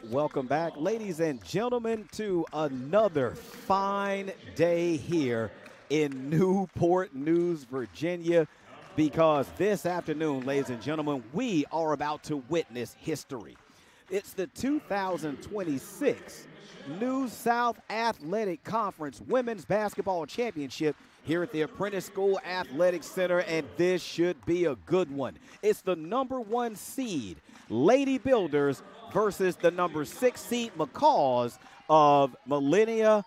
Welcome back, ladies and gentlemen, to another fine day here in Newport News, Virginia, because this afternoon, ladies and gentlemen, we are about to witness history. It's the 2026 New South Athletic Conference Women's Basketball Championship here at the Apprentice School Athletic Center, and this should be a good one. It's the #1 seed, Lady Builders, versus the #6 seed, Macaws of Milennia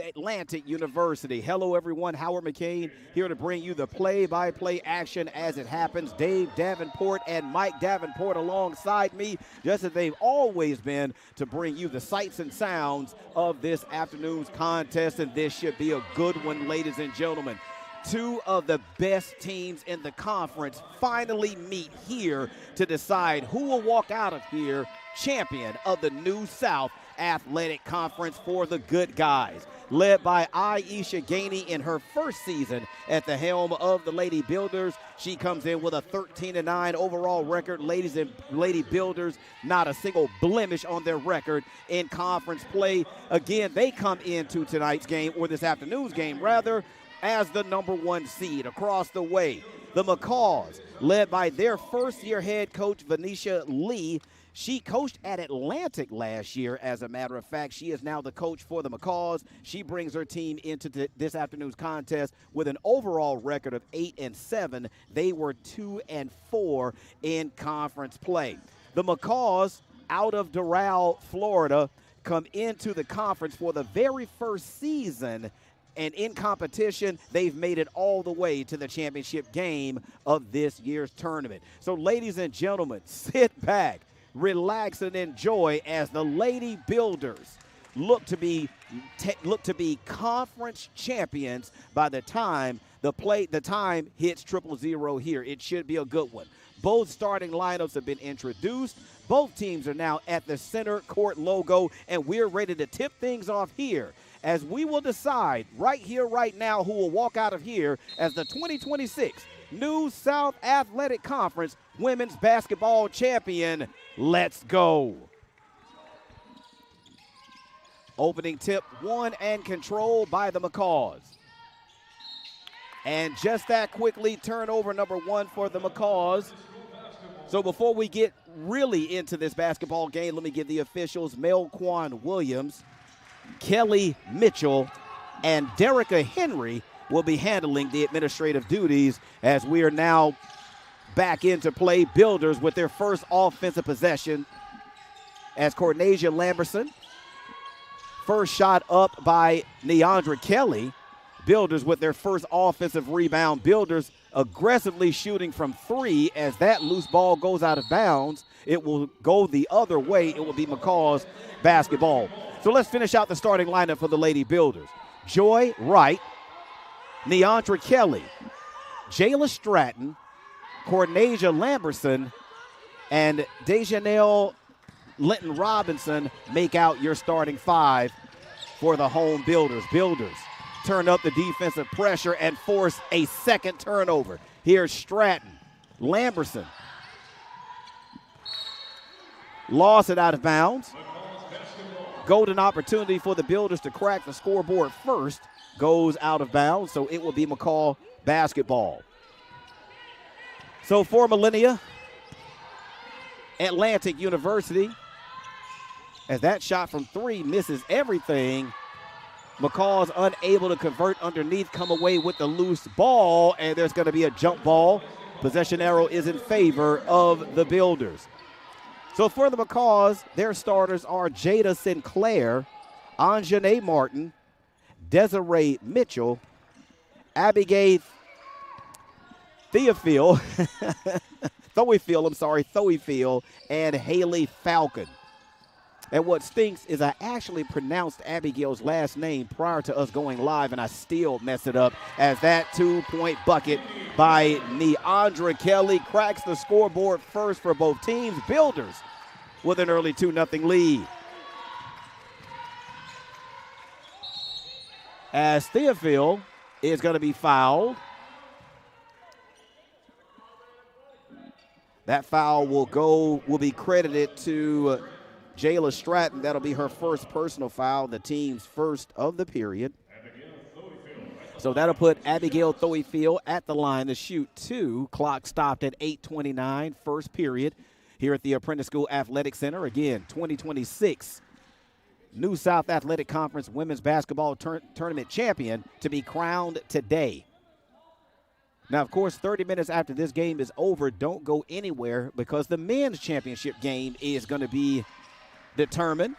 Atlantic University. Hello, everyone. Howard McCain here to bring you the play-by-play action as it happens. Dave Davenport and Mike Davenport alongside me, just as they've always been, to bring you the sights and sounds of this afternoon's contest, and this should be a good one, ladies and gentlemen. Two of the best teams in the conference finally meet here to decide who will walk out of here champion of the New South Athletic Conference for the good guys. Led by Aisha Gainey in her first season at the helm of the Lady Builders. She comes in with a 13-9 overall record. Ladies and Lady Builders, not a single blemish on their record in conference play. Again, they come into tonight's game, or this afternoon's game rather, as the #1 seed. Across the way, the Macaws, led by their first-year head coach, Venetia Lee. She coached at Atlantic last year, as a matter of fact. She is now the coach for the Macaws. She brings her team into this afternoon's contest with an overall record of 8-7. They were 2-4 in conference play. The Macaws, out of Doral, Florida, come into the conference for the very first season, and in competition, they've made it all the way to the championship game of this year's tournament. So, ladies and gentlemen, sit back, relax, and enjoy as the Lady Builders look to be conference champions by the time the time hits 000 here. It should be a good one. Both starting lineups have been introduced. Both teams are now at the center court logo, and we're ready to tip things off here as we will decide right here, right now, who will walk out of here as the 2026 New South Athletic Conference Women's Basketball Champion. Let's go. Opening tip, won and controlled by the Macaws. And just that quickly, turnover #1 for the Macaws. So before we get really into this basketball game, let me give the officials: Melquan Williams, Kelly Mitchell, and Derica Henry will be handling the administrative duties as we are now back into play. Builders with their first offensive possession as Cornesia Lamberson. First shot up by Neandra Kelly. Builders with their first offensive rebound. Builders aggressively shooting from three as that loose ball goes out of bounds. It will go the other way. It will be Macaws basketball. So let's finish out the starting lineup for the Lady Builders. Joy Wright, Neandra Kelly, Jayla Stratton, Cornesia Lamberson, and Dejanelle Linton Robinson make out your starting five for the home Builders. Builders turn up the defensive pressure and force a second turnover. Here's Stratton. Lamberson lost it out of bounds. Golden opportunity for the Builders to crack the scoreboard first. Goes out of bounds, so it will be Macaw basketball. So for Milennia Atlantic University, as that shot from three misses everything, Macaws unable to convert underneath, come away with the loose ball, and there's going to be a jump ball. Possession arrow is in favor of the Builders. So for the Macaws, their starters are Jada Sinclair, Anjanae Martin, Desiree Mitchell, Abigail Theophil, and Haley Falcon. And what stinks is I actually pronounced Abigail's last name prior to us going live, and I still mess it up as that two-point bucket by Neandra Kelly cracks the scoreboard first for both teams. Builders with an early 2-0 lead. As Theophil is going to be fouled. That foul will be credited to Jayla Stratton. That'll be her first personal foul, the team's first of the period. So that'll put Abigail Thoyfield at the line to shoot 2. Clock stopped at 8:29, first period here at the Apprentice School Athletic Center. Again, 2026 New South Athletic Conference Women's Basketball Tournament champion to be crowned today. Now, of course, 30 minutes after this game is over, don't go anywhere because the men's championship game is going to be determined.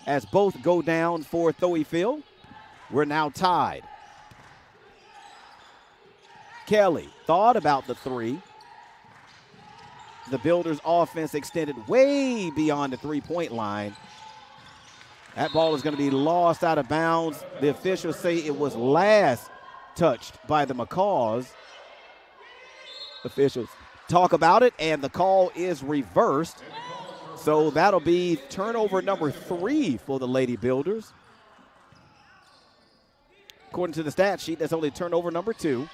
As both go down for Thoyfield, we're now tied. Kelly thought about the 3. The Builders offense extended way beyond the three-point line. That ball is going to be lost out of bounds. The officials say it was last touched by the McCaws. Officials talk about it, and the call is reversed. So that'll be turnover number 3 for the Lady Builders. According to the stat sheet, that's only turnover number 2.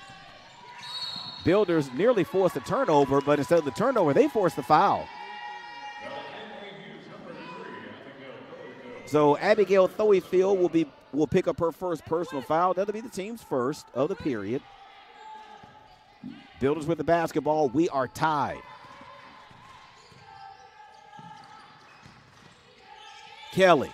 Builders nearly forced a turnover, but instead of the turnover, they forced the foul. So Abigail Thoyfield will pick up her first personal foul. That'll be the team's first of the period. Builders with the basketball. We are tied. Kelly.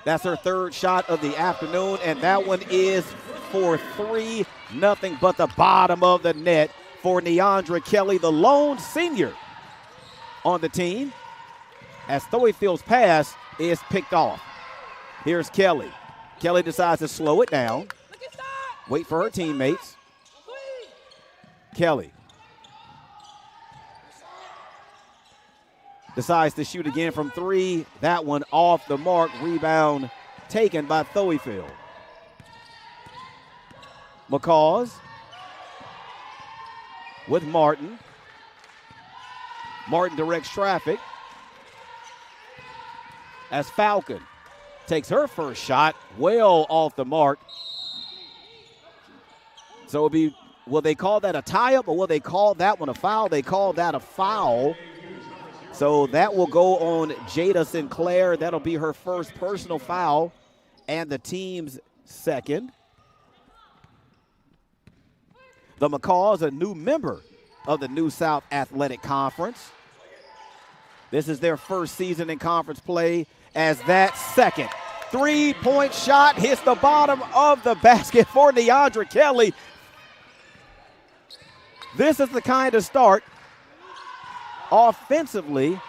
That's her third shot of the afternoon, and that one is for 3. Nothing but the bottom of the net for Neandra Kelly, the lone senior on the team, as Thoyfield's pass is picked off. Here's Kelly. Kelly decides to slow it down, wait for her teammates. Kelly decides to shoot again from 3. That one off the mark. Rebound taken by Thoyfield. McCaws with Martin. Martin directs traffic as Falcon takes her first shot well off the mark. So it'll be, will they call that a tie-up or will they call that one a foul? They call that a foul. So that will go on Jada Sinclair. That'll be her first personal foul and the team's second. The McCaws, a new member of the New South Athletic Conference. This is their first season in conference play, as that second three-point shot hits the bottom of the basket for Neandra Kelly. This is the kind of start offensively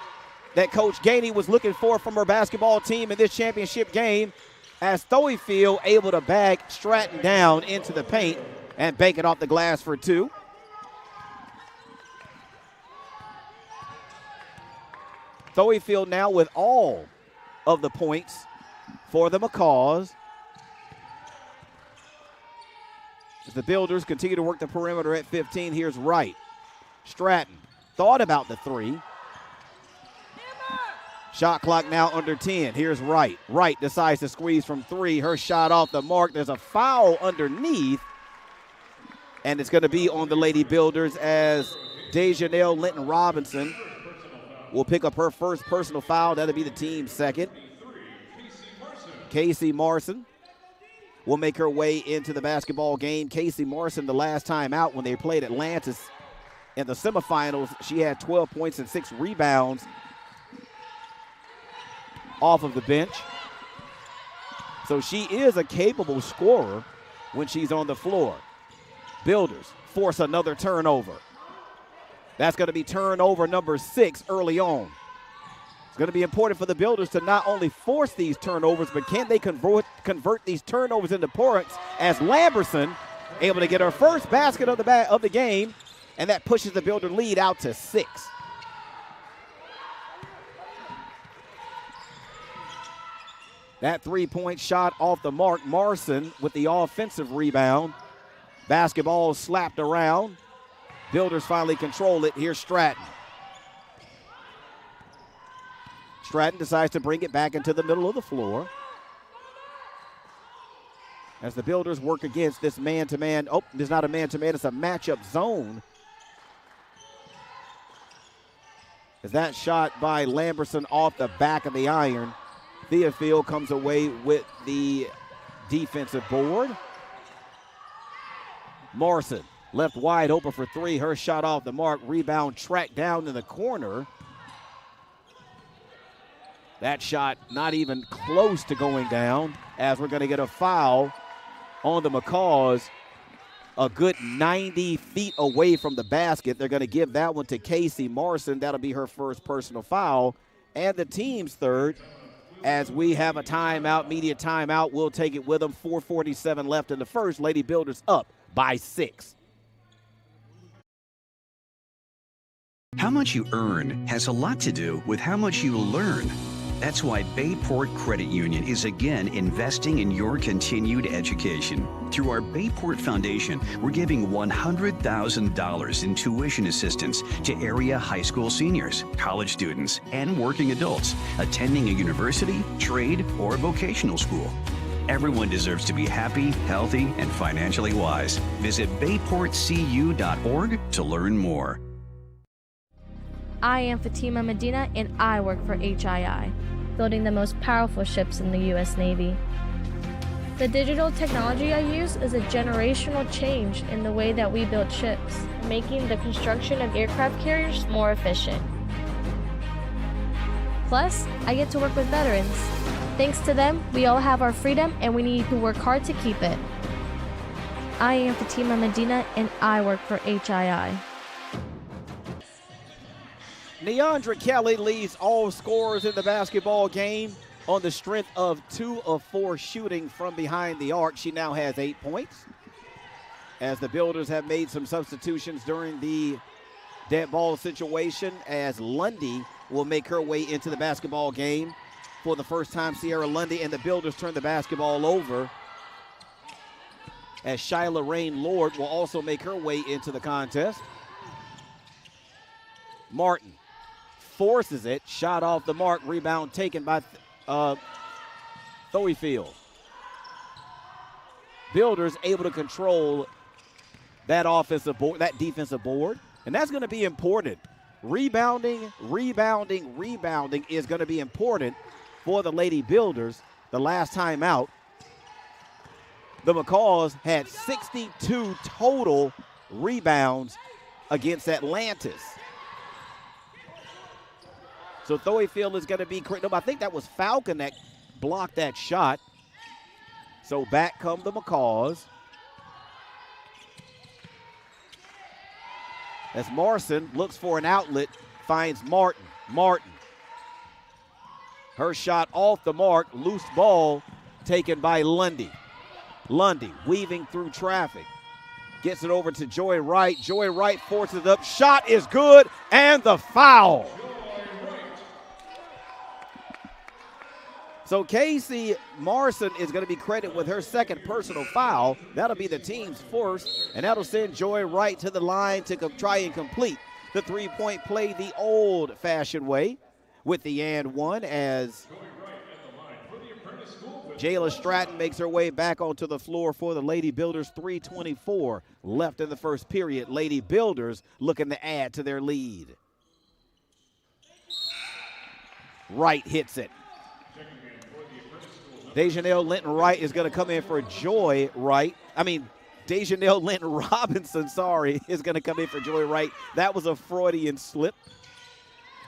that Coach Gainey was looking for from her basketball team in this championship game, as Thoyfield able to bag Stratton down into the paint and bank it off the glass for 2. Thoyfield now with all of the points for the McCaws. As the Builders continue to work the perimeter at 15, here's Wright. Stratton thought about the 3. Shot clock now under 10. Here's Wright. Wright decides to squeeze from 3. Her shot off the mark. There's a foul underneath, and it's going to be on the Lady Builders, as Dejanelle Linton Robinson will pick up her first personal foul. That'll be the team's second. Casey Marson will make her way into the basketball game. Casey Marson, the last time out when they played Atlantis in the semifinals, she had 12 points and 6 rebounds off of the bench. So she is a capable scorer when she's on the floor. Builders force another turnover. That's going to be turnover number 6 early on. It's going to be important for the Builders to not only force these turnovers, but can they convert these turnovers into points, as Lamberson able to get her first basket of the game, and that pushes the Builder lead out to 6. That three-point shot off the mark. Marson with the offensive rebound. Basketball slapped around. Builders finally control it. Here's Stratton. Stratton decides to bring it back into the middle of the floor, as the Builders work against this man-to-man. Oh, there's not a man-to-man. It's a matchup zone As that shot by Lamberson off the back of the iron, Theophil comes away with the defensive board. Morrison left wide open for three. Her shot off the mark. Rebound tracked down in the corner. That shot not even close to going down, as we're going to get a foul on the McCaws. A good 90 feet away from the basket. They're going to give that one to Casey Morrison. That'll be her first personal foul and the team's third. As we have a timeout, media timeout, we'll take it with them. 4:47 left in the first. Lady Builders up by 6. How much you earn has a lot to do with how much you learn. That's why Bayport Credit Union is again investing in your continued education. Through our Bayport Foundation, we're giving $100,000 in tuition assistance to area high school seniors, college students, and working adults attending a university, trade, or vocational school. Everyone deserves to be happy, healthy, and financially wise. Visit bayportcu.org to learn more. I am Fatima Medina, and I work for HII, building the most powerful ships in the U.S. Navy. The digital technology I use is a generational change in the way that we build ships, making the construction of aircraft carriers more efficient. Plus, I get to work with veterans. Thanks to them, we all have our freedom, and we need to work hard to keep it. I am Fatima Medina, and I work for HII. Neandra Kelly leads all scorers in the basketball game on the strength of 2 of 4 shooting from behind the arc. She now has 8 points. As the Builders have made some substitutions during the dead ball situation, as Lundy will make her way into the basketball game for the first time. Sierra Lundy and the Builders turn the basketball over, as Shyla Rain Lord will also make her way into the contest. Martin forces it, shot off the mark, rebound taken by Thoeyfield. Builders able to control that offensive board, that defensive board, and that's going to be important. Rebounding is going to be important for the Lady Builders. The last time out, the McCaws had 62 total rebounds against Atlantis. So Thoeyfield is going to be, no, I think that was Falcon that blocked that shot. So back come the McCaws. As Morrison looks for an outlet, finds Martin. Martin. Her shot off the mark, loose ball taken by Lundy. Lundy weaving through traffic. Gets it over to Joy Wright. Joy Wright forces it up. Shot is good, and the foul. So Casey Morrison is going to be credited with her second personal foul. That'll be the team's first, and that'll send Joy Wright to the line to try and complete the three-point play the old-fashioned way with the and one, as Jayla Stratton makes her way back onto the floor for the Lady Builders. 3:24 left in the first period. Lady Builders looking to add to their lead. Wright hits it. Dejanelle Linton Wright is going to come in for Joy Wright. Dejanelle Linton Robinson, is going to come in for Joy Wright. That was a Freudian slip.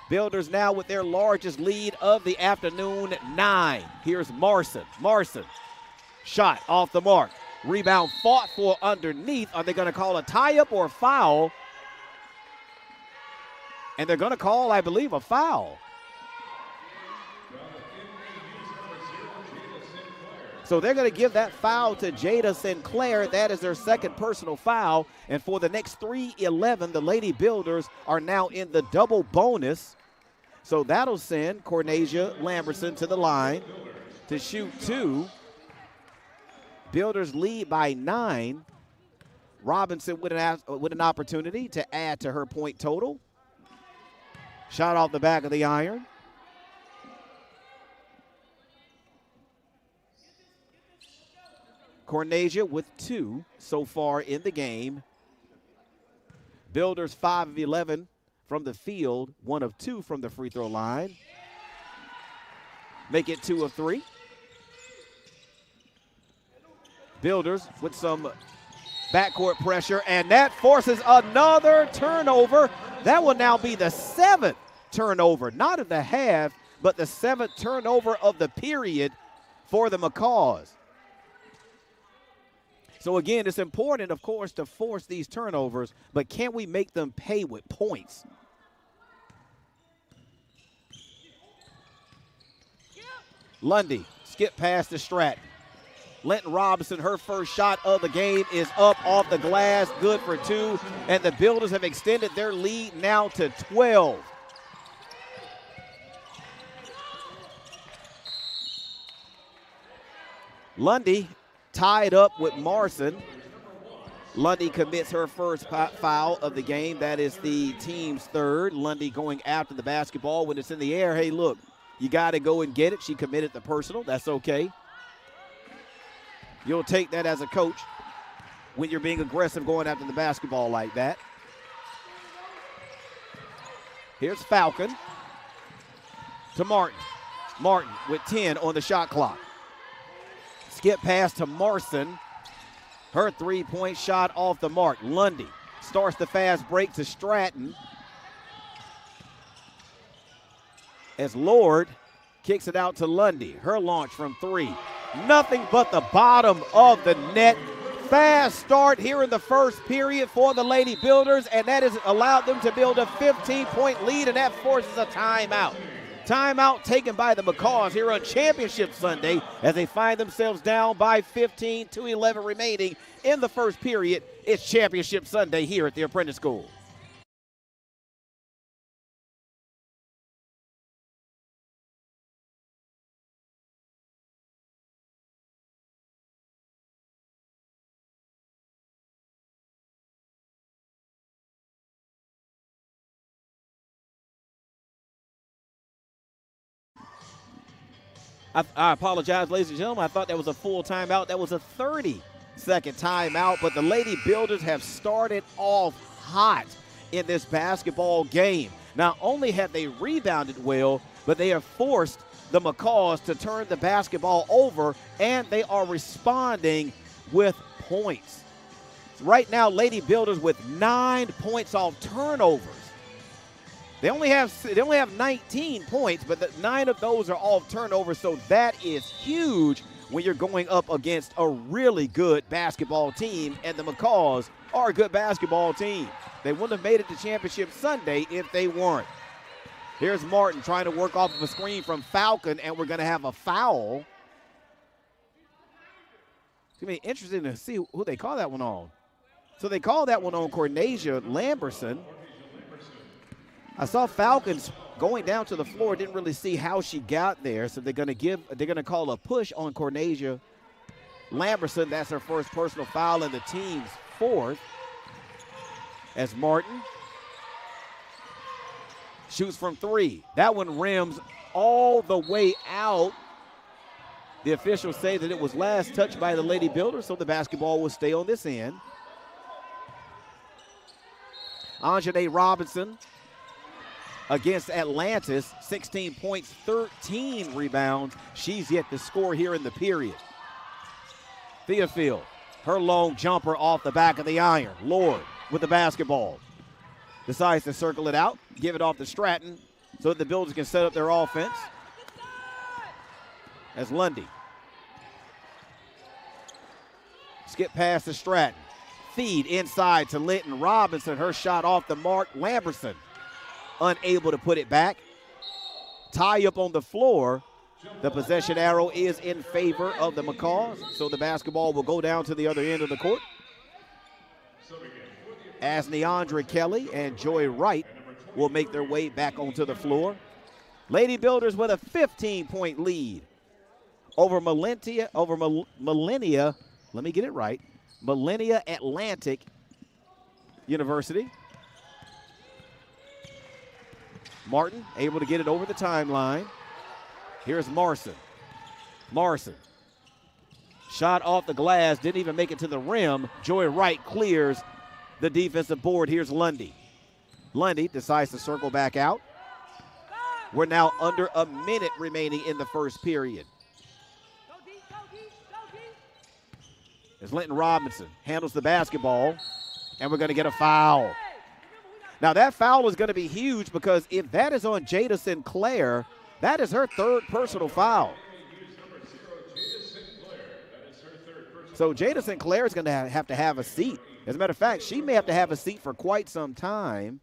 Builders now with their largest lead of the afternoon, 9. Here's Marson. Marson, shot off the mark. Rebound fought for underneath. Are they going to call a tie-up or a foul? And they're going to call, I believe, a foul. So they're going to give that foul to Jada Sinclair. That is their second personal foul. And for the next 3:11, the Lady Builders are now in the double bonus. So that'll send Cornesia Lamberson to the line to shoot 2. Builders lead by 9. Robinson with an opportunity to add to her point total. Shot off the back of the iron. Cornesia with 2 so far in the game. Builders 5 of 11 from the field, 1 of 2 from the free throw line. Make it 2 of 3. Builders with some backcourt pressure, and that forces another turnover. That will now be the 7th turnover, not of the half, but the 7th turnover of the period for the Macaws. So again, it's important, of course, to force these turnovers, but can we make them pay with points? Lundy, skip past to Stratton. Linton Robinson, her first shot of the game is up off the glass, good for 2, and the Builders have extended their lead now to 12. Lundy tied up with Marson. Lundy commits her first foul of the game. That is the team's 3rd. Lundy going after the basketball when it's in the air. Hey, look, you got to go and get it. She committed the personal. That's okay. You'll take that as a coach when you're being aggressive going after the basketball like that. Here's Falcon to Martin. Martin with 10 on the shot clock. Skip pass to Marson. Her 3-point shot off the mark. Lundy starts the fast break to Stratton. As Lord kicks it out to Lundy. Her launch from 3. Nothing but the bottom of the net. Fast start here in the first period for the Lady Builders, and that has allowed them to build a 15-point lead, and that forces a timeout. Timeout taken by the Macaws here on Championship Sunday as they find themselves down by 15, 2:11 remaining in the first period. It's Championship Sunday here at the Apprentice School. I apologize, ladies and gentlemen. I thought that was a full timeout. That was a 30-second timeout, but the Lady Builders have started off hot in this basketball game. Not only have they rebounded well, but they have forced the Macaws to turn the basketball over, and they are responding with points. Right now, Lady Builders with 9 points off turnovers. They only have 19 points, but 9 of those are off turnovers, so that is huge when you're going up against a really good basketball team, and the Macaws are a good basketball team. They wouldn't have made it to Championship Sunday if they weren't. Here's Martin trying to work off of a screen from Falcon, and we're going to have a foul. It's going to be interesting to see who they call that one on. So they call that one on Cornesia Lamberson. I saw Falcons going down to the floor, didn't really see how she got there, so they're going to call a push on Cornesia Lamberson. That's her first personal foul and the team's 4th. As Martin shoots from 3. That one rims all the way out. The officials say that it was last touched by the Lady Builders, so the basketball will stay on this end. Anjanae Robinson against Atlantis, 16 points, 13 rebounds. She's yet to score here in the period. Theophil, her long jumper off the back of the iron. Lord with the basketball. Decides to circle it out, give it off to Stratton so that the Builders can set up their offense. As Lundy. Skip pass to Stratton. Feed inside to Linton Robinson. Her shot off the mark. Lamberson unable to put it back. Tie up on the floor. The possession arrow is in favor of the Macaws, so the basketball will go down to the other end of the court. As Neandra Kelly and Joy Wright will make their way back onto the floor. Lady Builders with a 15-point lead over Milennia, let me get it right, Milennia Atlantic University. Martin able to get it over the timeline. Here's Marson. Marson. Shot off the glass, didn't even make it to the rim. Joy Wright clears the defensive board. Here's Lundy. Lundy decides to circle back out. We're now under a minute remaining in the first period. As Linton Robinson handles the basketball, and we're going to get a foul. Now that foul is going to be huge because if that is on Jada Sinclair, that is her third personal foul. So Jada Sinclair is going to have a seat. As a matter of fact, she may have to have a seat for quite some time,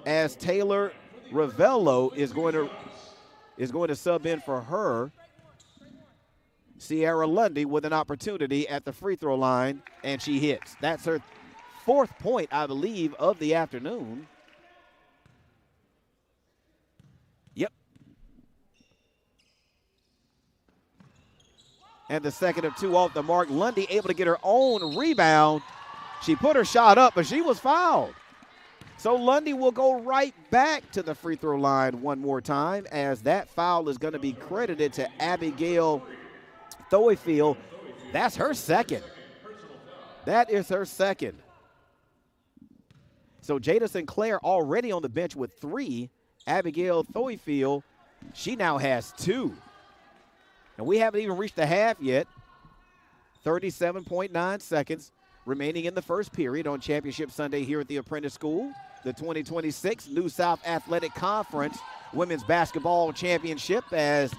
as Taylor Ravello is going to sub in for her. Sierra Lundy with an opportunity at the free throw line, and she hits. That's her fourth point, I believe, of the afternoon. Yep. And the second of two off the mark. Lundy able to get her own rebound. She put her shot up, but she was fouled. So Lundy will go right back to the free throw line one more time, as that foul is going to be credited to Abigail Thoyfield. That's her second. That is her second. So Jada Sinclair already on the bench with 3. Abigail Thoyfield, she now has 2. And we haven't even reached the half yet. 37.9 seconds remaining in the first period on Championship Sunday here at the Apprentice School. The 2026 New South Athletic Conference Women's Basketball Championship, as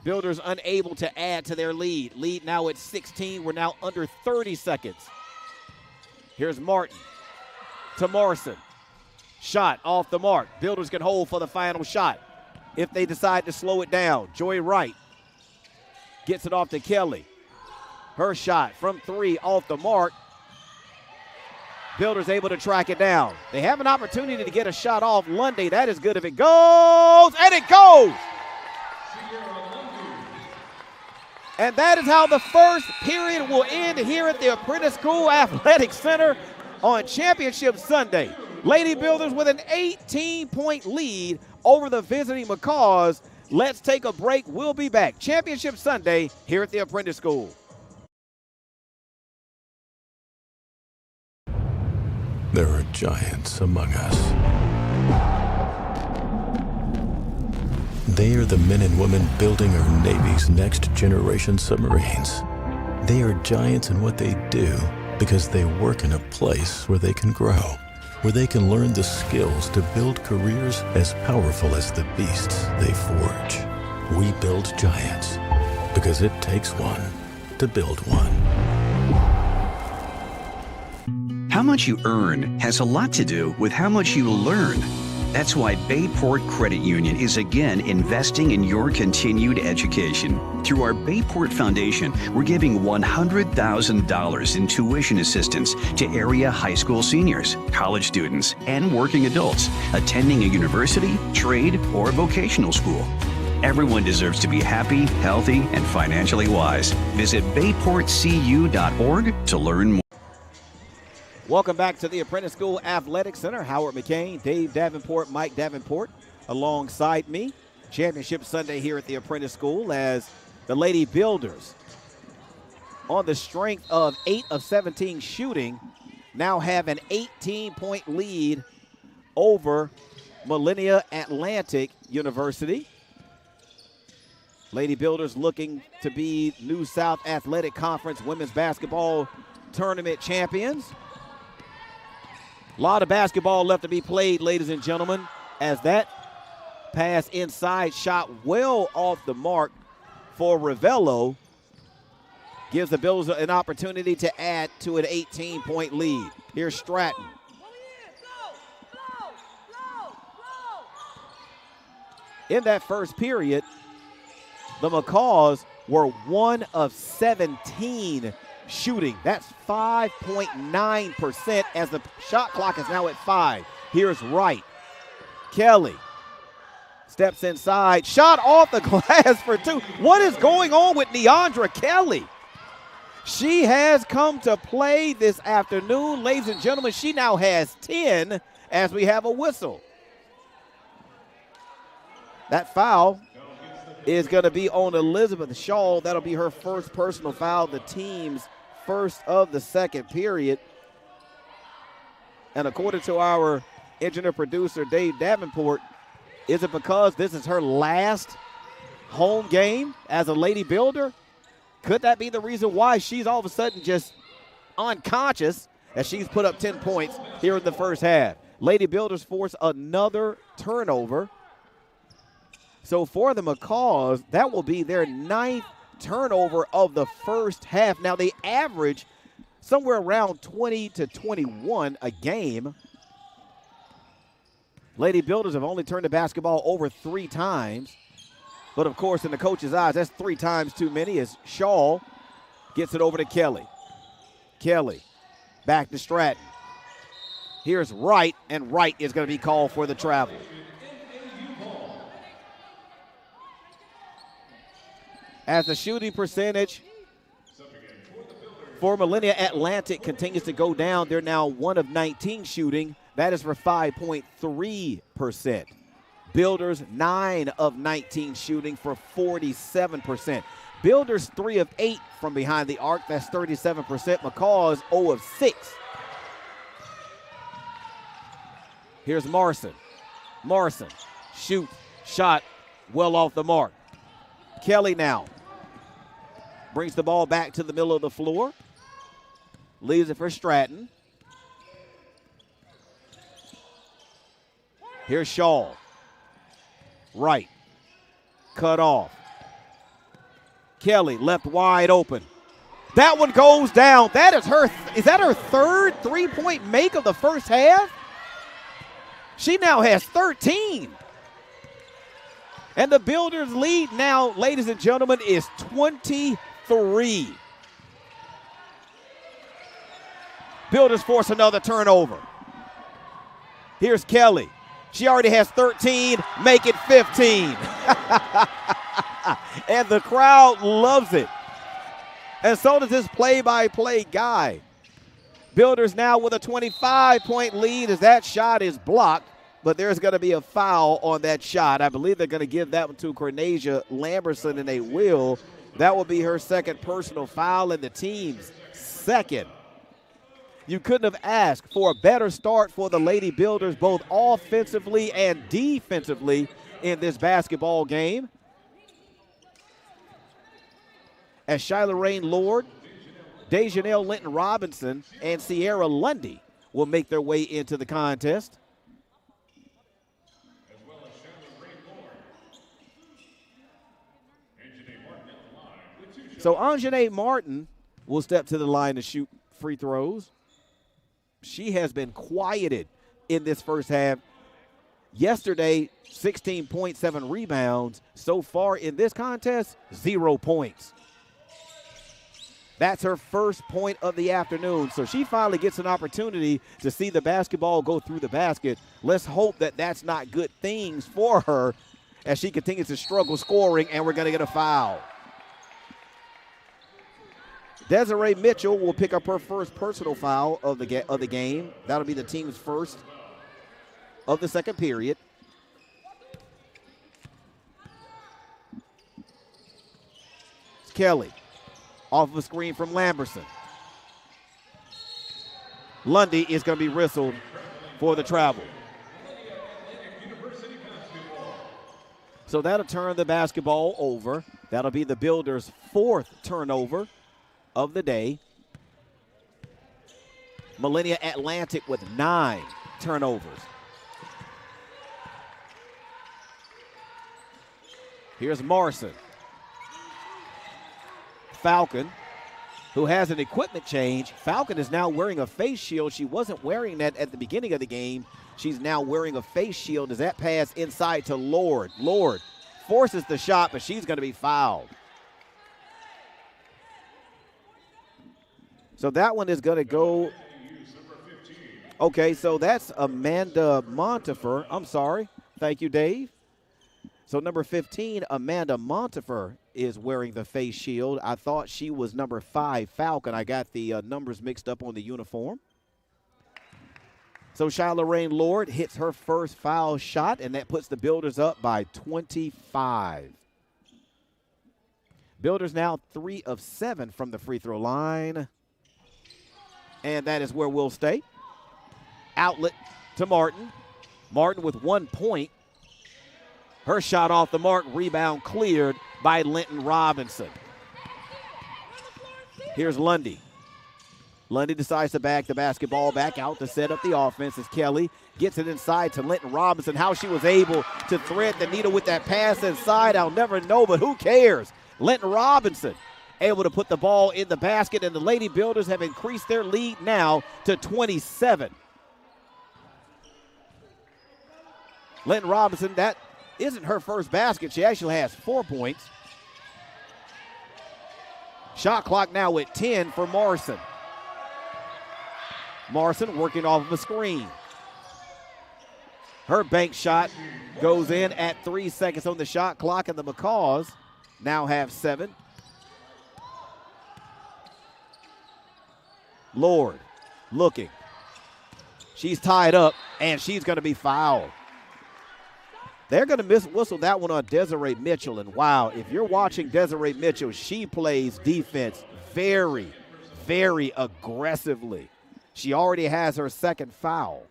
Builders unable to add to their lead. Lead now at 16. We're now under 30 seconds. Here's Martin to Morrison. Shot off the mark. Builders can hold for the final shot if they decide to slow it down. Joy Wright gets it off to Kelly. Her shot from 3 off the mark. Builders able to track it down. They have an opportunity to get a shot off Lundy. That is good if it goes, and it goes. And that is how the first period will end here at the Apprentice School Athletic Center on Championship Sunday. Lady Builders with an 18-point lead over the visiting Macaws. Let's take a break. We'll be back. Championship Sunday here at the Apprentice School. There are giants among us. They are the men and women building our Navy's next generation submarines. They are giants in what they do because they work in a place where they can grow, where they can learn the skills to build careers as powerful as the beasts they forge. We build giants because it takes one to build one. How much you earn has a lot to do with how much you learn. That's why Bayport Credit Union is again investing in your continued education. Through our Bayport Foundation, we're giving $100,000 in tuition assistance to area high school seniors, college students, and working adults attending a university, trade, or vocational school. Everyone deserves to be happy, healthy, and financially wise. Visit bayportcu.org to learn more. Welcome back to the Apprentice School Athletic Center. Howard McCain, Dave Davenport, Mike Davenport alongside me. Championship Sunday here at the Apprentice School, as the Lady Builders, on the strength of 8 of 17 shooting, now have an 18-point lead over Milennia Atlantic University. Lady Builders looking to be New South Athletic Conference Women's Basketball Tournament champions. A lot of basketball left to be played, ladies and gentlemen, as that pass inside shot well off the mark for Ravello gives the Builders an opportunity to add to an 18-point lead. Here's Stratton. In that first period, the Macaws were 1 of 17 shooting. That's 5.9% as the shot clock is now at 5. Here's Wright. Kelly steps inside. Shot off the glass for 2. What is going on with Neandra Kelly? She has come to play this afternoon, ladies and gentlemen. She now has 10 as we have a whistle. That foul is going to be on Elizabeth Shaw. That'll be her first personal foul, the team's first of the second period. And according to our engineer producer, Dave Davenport, is it because this is her last home game as a Lady Builder? Could that be the reason why she's all of a sudden just unconscious as she's put up 10 points here in the first half? Lady Builders force another turnover. So for the Macaws, that will be their 9th turnover of the first half. Now they average somewhere around 20 to 21 a game. Lady Builders have only turned the basketball over 3 times. But, of course, in the coach's eyes, that's 3 times too many as Shaw gets it over to Kelly. Kelly back to Stratton. Here's Wright, and Wright is going to be called for the travel. As the shooting percentage for Milennia Atlantic continues to go down, they're now 1 of 19 shooting. That is for 5.3%. Builders 9 of 19 shooting for 47%. Builders 3 of 8 from behind the arc. That's 37%. Macaws 0 of 6. Here's Marson. Marson shoots, shot well off the mark. Kelly now brings the ball back to the middle of the floor. Leaves it for Stratton. Here's Shaw. Right. Cut off. Kelly left wide open. That one goes down. That is her. Is that her 3rd 3-point make of the first half? She now has 13. And the Builders' lead now, ladies and gentlemen, is 23. Builders force another turnover. Here's Kelly. She already has 13, make it 15. And the crowd loves it. And so does this play-by-play guy. Builders now with a 25-point lead as that shot is blocked, but there's going to be a foul on that shot. I believe they're going to give that one to Cornesia Lamberson, and they will. That will be her 2nd personal foul and the team's 2nd. You couldn't have asked for a better start for the Lady Builders, both offensively and defensively in this basketball game. As Shyla Rain Lord, Dejanelle Linton Robinson, and Sierra Lundy will make their way into the contest. So Anjanae Martin will step to the line to shoot free throws. She has been quieted in this first half. Yesterday, 16.7 rebounds. So far in this contest, 0 points. That's her first point of the afternoon. So she finally gets an opportunity to see the basketball go through the basket. Let's hope that that's not good things for her as she continues to struggle scoring, and we're going to get a foul. Desiree Mitchell will pick up her first personal foul of the game. That'll be the team's first of the second period. It's Kelly off of a screen from Lamberson. Lundy is going to be whistled for the travel. So that'll turn the basketball over. That'll be the Builders' 4th turnover of the day. Milennia Atlantic with 9 turnovers. Here's Morrison. Falcon, who has an equipment change. Falcon is now wearing a face shield. She wasn't wearing that at the beginning of the game. She's now wearing a face shield as that pass inside to Lord. Lord forces the shot, but she's going to be fouled. So that one is going to go. Okay, so that's Amanda Montefiore. I'm sorry. Thank you, Dave. So number 15, Amanda Montefiore, is wearing the face shield. I thought she was number 5, Falcon. I got the numbers mixed up on the uniform. So Shyla Rain Lord hits her first foul shot, and that puts the Builders up by 25. Builders now 3 of 7 from the free throw line. And that is where we'll stay. outlet to Martin. Martin with 1 point. Her shot off the mark, rebound cleared by Linton Robinson. Here's Lundy. Lundy decides to back the basketball back out to set up the offense as Kelly gets it inside to Linton Robinson. How she was able to thread the needle with that pass inside, I'll never know, but who cares? Linton Robinson able to put the ball in the basket, and the Lady Builders have increased their lead now to 27. Linton Robinson, that isn't her first basket. She actually has 4 points. Shot clock now at 10 for Morrison. Morrison working off of a screen. Her bank shot goes in at 3 seconds on the shot clock, and the McCaws now have 7. Lord looking. She's tied up, and she's going to be fouled. They're going to whistle that one on Desiree Mitchell, and wow, if you're watching Desiree Mitchell, she plays defense very, very aggressively. She already has her second foul.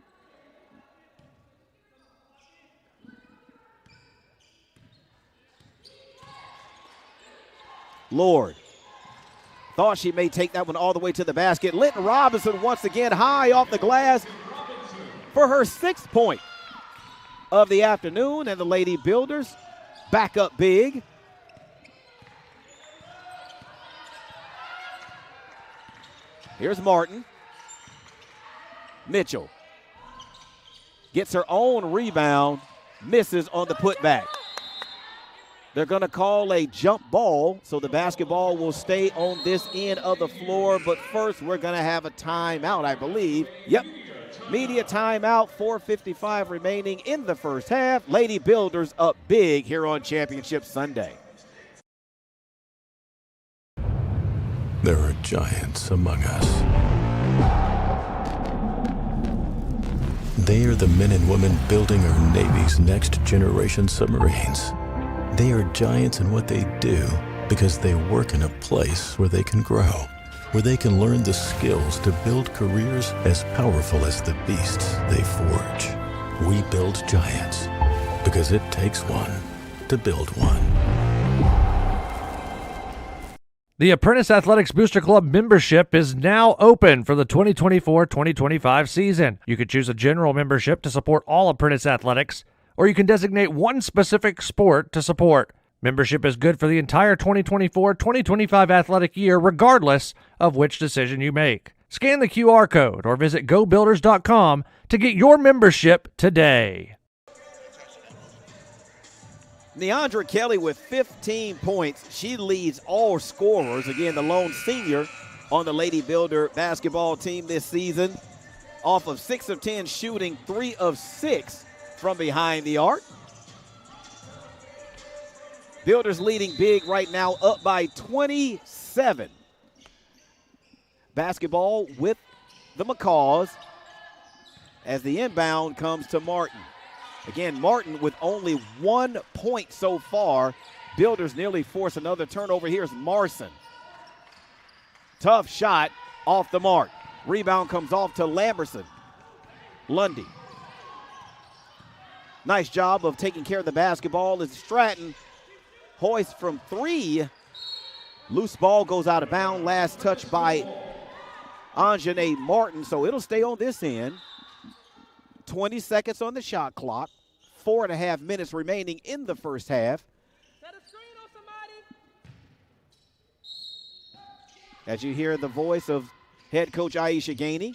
Lord thought she may take that one all the way to the basket. Linton Robinson once again high off the glass for her 6th point of the afternoon, and the Lady Builders back up big. Here's Martin. Mitchell gets her own rebound, misses on the putback. They're going to call a jump ball, so the basketball will stay on this end of the floor. But first, we're going to have a timeout, I believe. Yep, media timeout, 4:55 remaining in the first half. Lady Builders up big here on Championship Sunday. There are giants among us. They are the men and women building our Navy's next generation submarines. They are giants in what they do because they work in a place where they can grow, where they can learn the skills to build careers as powerful as the beasts they forge. We build giants because it takes one to build one. The Apprentice Athletics Booster Club membership is now open for the 2024-2025 season. You could choose a general membership to support all Apprentice athletics, or you can designate one specific sport to support. Membership is good for the entire 2024-2025 athletic year, regardless of which decision you make. Scan the QR code or visit gobuilders.com to get your membership today. Neandra Kelly with 15 points. She leads all scorers. Again, the lone senior on the Lady Builder basketball team this season. Off of 6 of 10 shooting, 3 of 6 from behind the arc. Builders leading big right now, up by 27. Basketball with the McCaws as the inbound comes to Martin. Again, Martin with only 1 point so far. Builders nearly force another turnover. Here's Marson. Tough shot off the mark. Rebound comes off to Lamberson. Lundy. Nice job of taking care of the basketball as Stratton hoists from 3. Loose ball goes out of bounds. Last touch by Anjanae Martin, so it'll stay on this end. 20 seconds on the shot clock. 4.5 minutes remaining in the first half. Set a screen on somebody. As you hear the voice of head coach Aisha Gainey.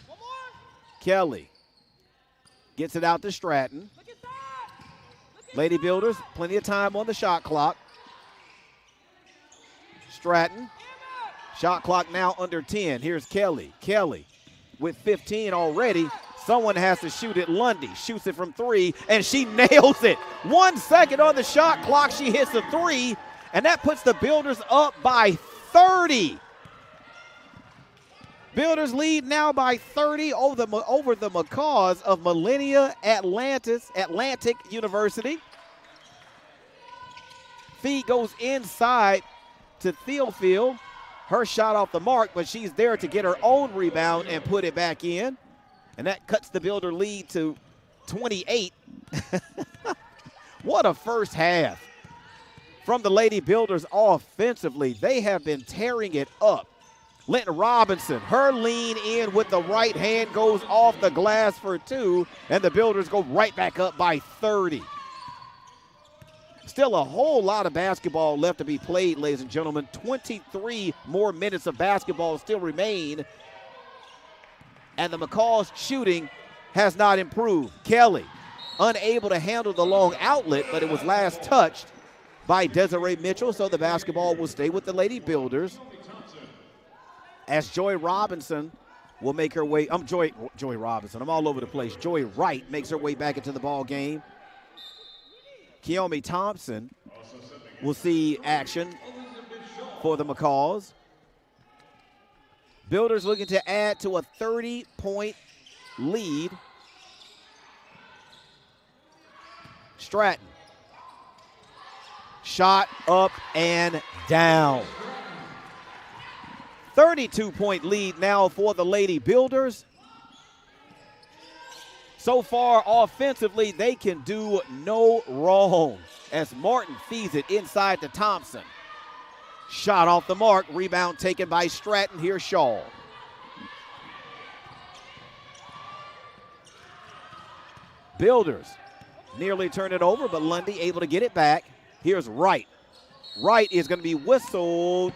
One more. Kelly gets it out to Stratton. Look at that. Look at Lady that. Builders, plenty of time on the shot clock. Stratton, shot clock now under 10. Here's Kelly. Kelly with 15 already. Someone has to shoot it. Lundy shoots it from 3, and she nails it. 1 second on the shot clock. She hits the 3, and that puts the Builders up by 30. Builders lead now by 30 over the McCaws of Milennia Atlantic University. Feed goes inside to Theofield. Her shot off the mark, but she's there to get her own rebound and put it back in. And that cuts the Builder lead to 28. What a first half from the Lady Builders offensively. They have been tearing it up. Linton Robinson, her lean in with the right hand goes off the glass for 2, and the Builders go right back up by 30. Still a whole lot of basketball left to be played, ladies and gentlemen. 23 more minutes of basketball still remain, and the McCall's shooting has not improved. Kelly unable to handle the long outlet, but it was last touched by Desiree Mitchell, so the basketball will stay with the Lady Builders. As Joy Robinson will make her way, Joy Robinson, I'm all over the place. Joy Wright makes her way back into the ball game. Keomi Thompson will see action for the McCalls. Builders looking to add to a 30-point lead. Stratton. Shot up and down. 32-point lead now for the Lady Builders. So far, offensively, they can do no wrong as Martin feeds it inside to Thompson. Shot off the mark, rebound taken by Stratton. Here's Shaw. Builders nearly turn it over, but Lundy able to get it back. Here's Wright. Wright is going to be whistled.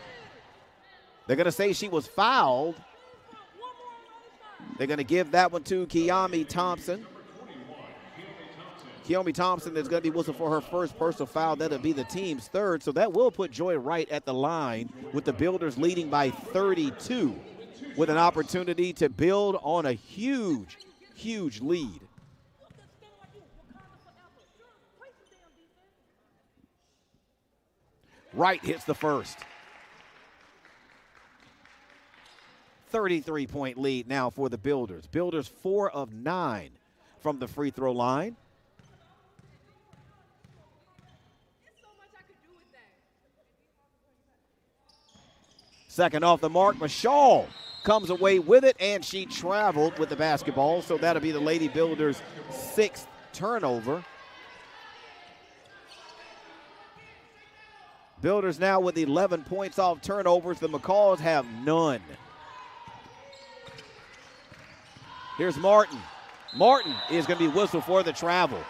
They're going to say she was fouled. They're going to give that one to Keomi Thompson. Keomi Thompson is going to be whistled for her first personal foul. That'll be the team's third. So that will put Joy Wright at the line with the Builders leading by 32 with an opportunity to build on a huge, huge lead. Wright hits the first. 33-point lead now for the Builders. Builders 4 of 9 from the free throw line. Second off the mark, Mashal comes away with it, and she traveled with the basketball, so that'll be the Lady Builders' 6th turnover. Builders now with 11 points off turnovers. The McCalls have none. Here's Martin. Martin is going to be whistled for the travel.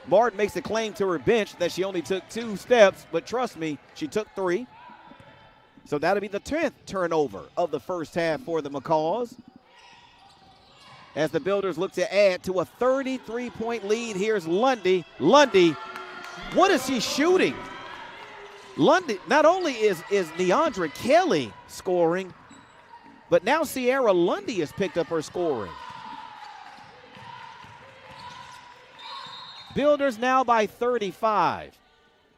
Martin makes a claim to her bench that she only took 2 steps, but trust me, she took 3. So that'll be the 10th turnover of the first half for the McCalls. As the Builders look to add to a 33-point lead, here's Lundy. Lundy, what is she shooting? Lundy, not only is Neandra Kelly scoring, but now Sierra Lundy has picked up her scoring. Builders now by 35.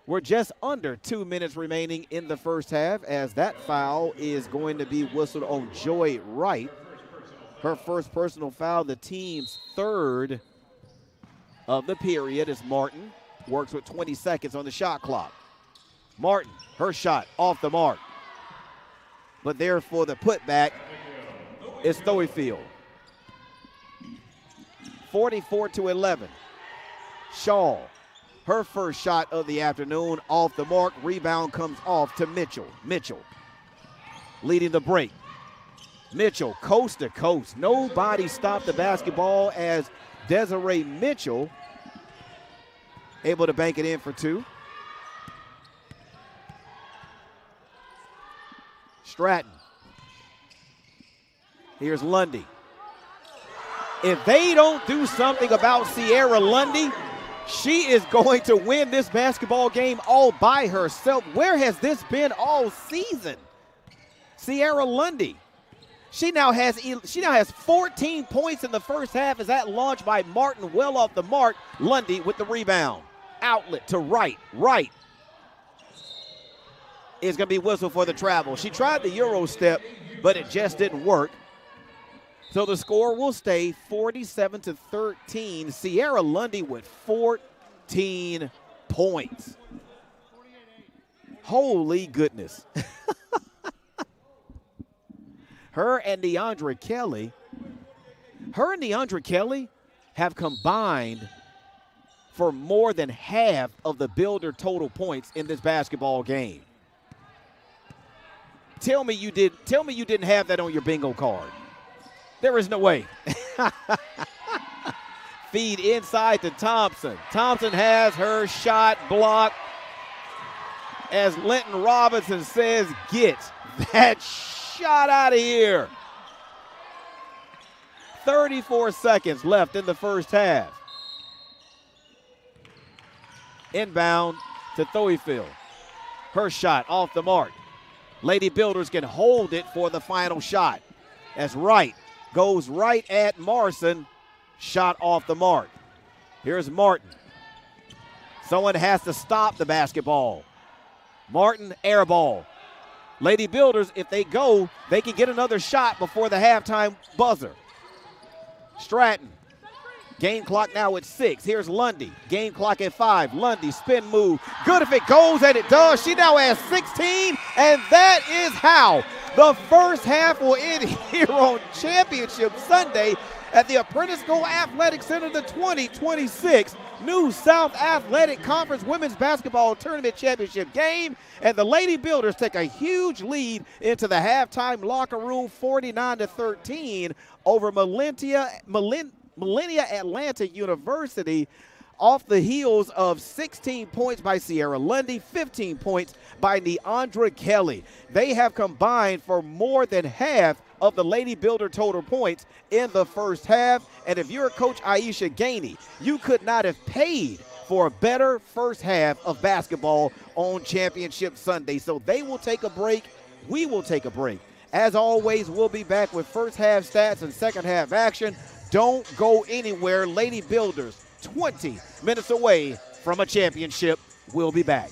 We're just under 2 minutes remaining in the first half as that foul is going to be whistled on Joy Wright. Her first personal foul, the team's 3rd of the period, as Martin works with 20 seconds on the shot clock. Martin, her shot off the mark. But there for the putback is Thoyfield. 44-11. Shaw, her first shot of the afternoon off the mark. Rebound comes off to Mitchell. Mitchell leading the break. Mitchell coast to coast. Nobody stopped the basketball as Desiree Mitchell able to bank it in for 2. Stratton. Here's Lundy. If they don't do something about Sierra Lundy, she is going to win this basketball game all by herself. Where has this been all season? Sierra Lundy. She now has 14 points in the first half as that launch by Martin well off the mark. Lundy with the rebound. Outlet to Wright. Wright is going to be whistled for the travel. She tried the Euro step, but it just didn't work. So the score will stay 47-13. Sierra Lundy with 14 points. Holy goodness. Her and DeAndre Kelly have combined for more than half of the Builder total points in this basketball game. Tell me you didn't have that on your bingo card. There is no way. Feed inside to Thompson. Thompson has her shot blocked as Linton Robinson says, get that shot out of here. 34 seconds left in the first half. Inbound to Thoyfield. Her shot off the mark. Lady Builders can hold it for the final shot. As Wright goes right at Marson. Shot off the mark. Here's Martin. Someone has to stop the basketball. Martin, air ball. Lady Builders, if they go, they can get another shot before the halftime buzzer. Stratton. Game clock now at 6. Here's Lundy. Game clock at 5. Lundy, spin move. Good if it goes, and it does. She now has 16, and that is how the first half will end here on Championship Sunday at the Apprentice Go Athletic Center, the 2026 New South Athletic Conference Women's Basketball Tournament Championship game. And the Lady Builders take a huge lead into the halftime locker room, 49-13 over Milennia Atlantic University, off the heels of 16 points by Sierra Lundy, 15 points by Neandra Kelly. They have combined for more than half of the Lady Builder total points in the first half. And if you're Coach Aisha Gainey, you could not have paid for a better first half of basketball on Championship Sunday. So they will take a break. We will take a break. As always, we'll be back with first half stats and second half action. Don't go anywhere. Lady Builders, 20 minutes away from a championship. We'll be back.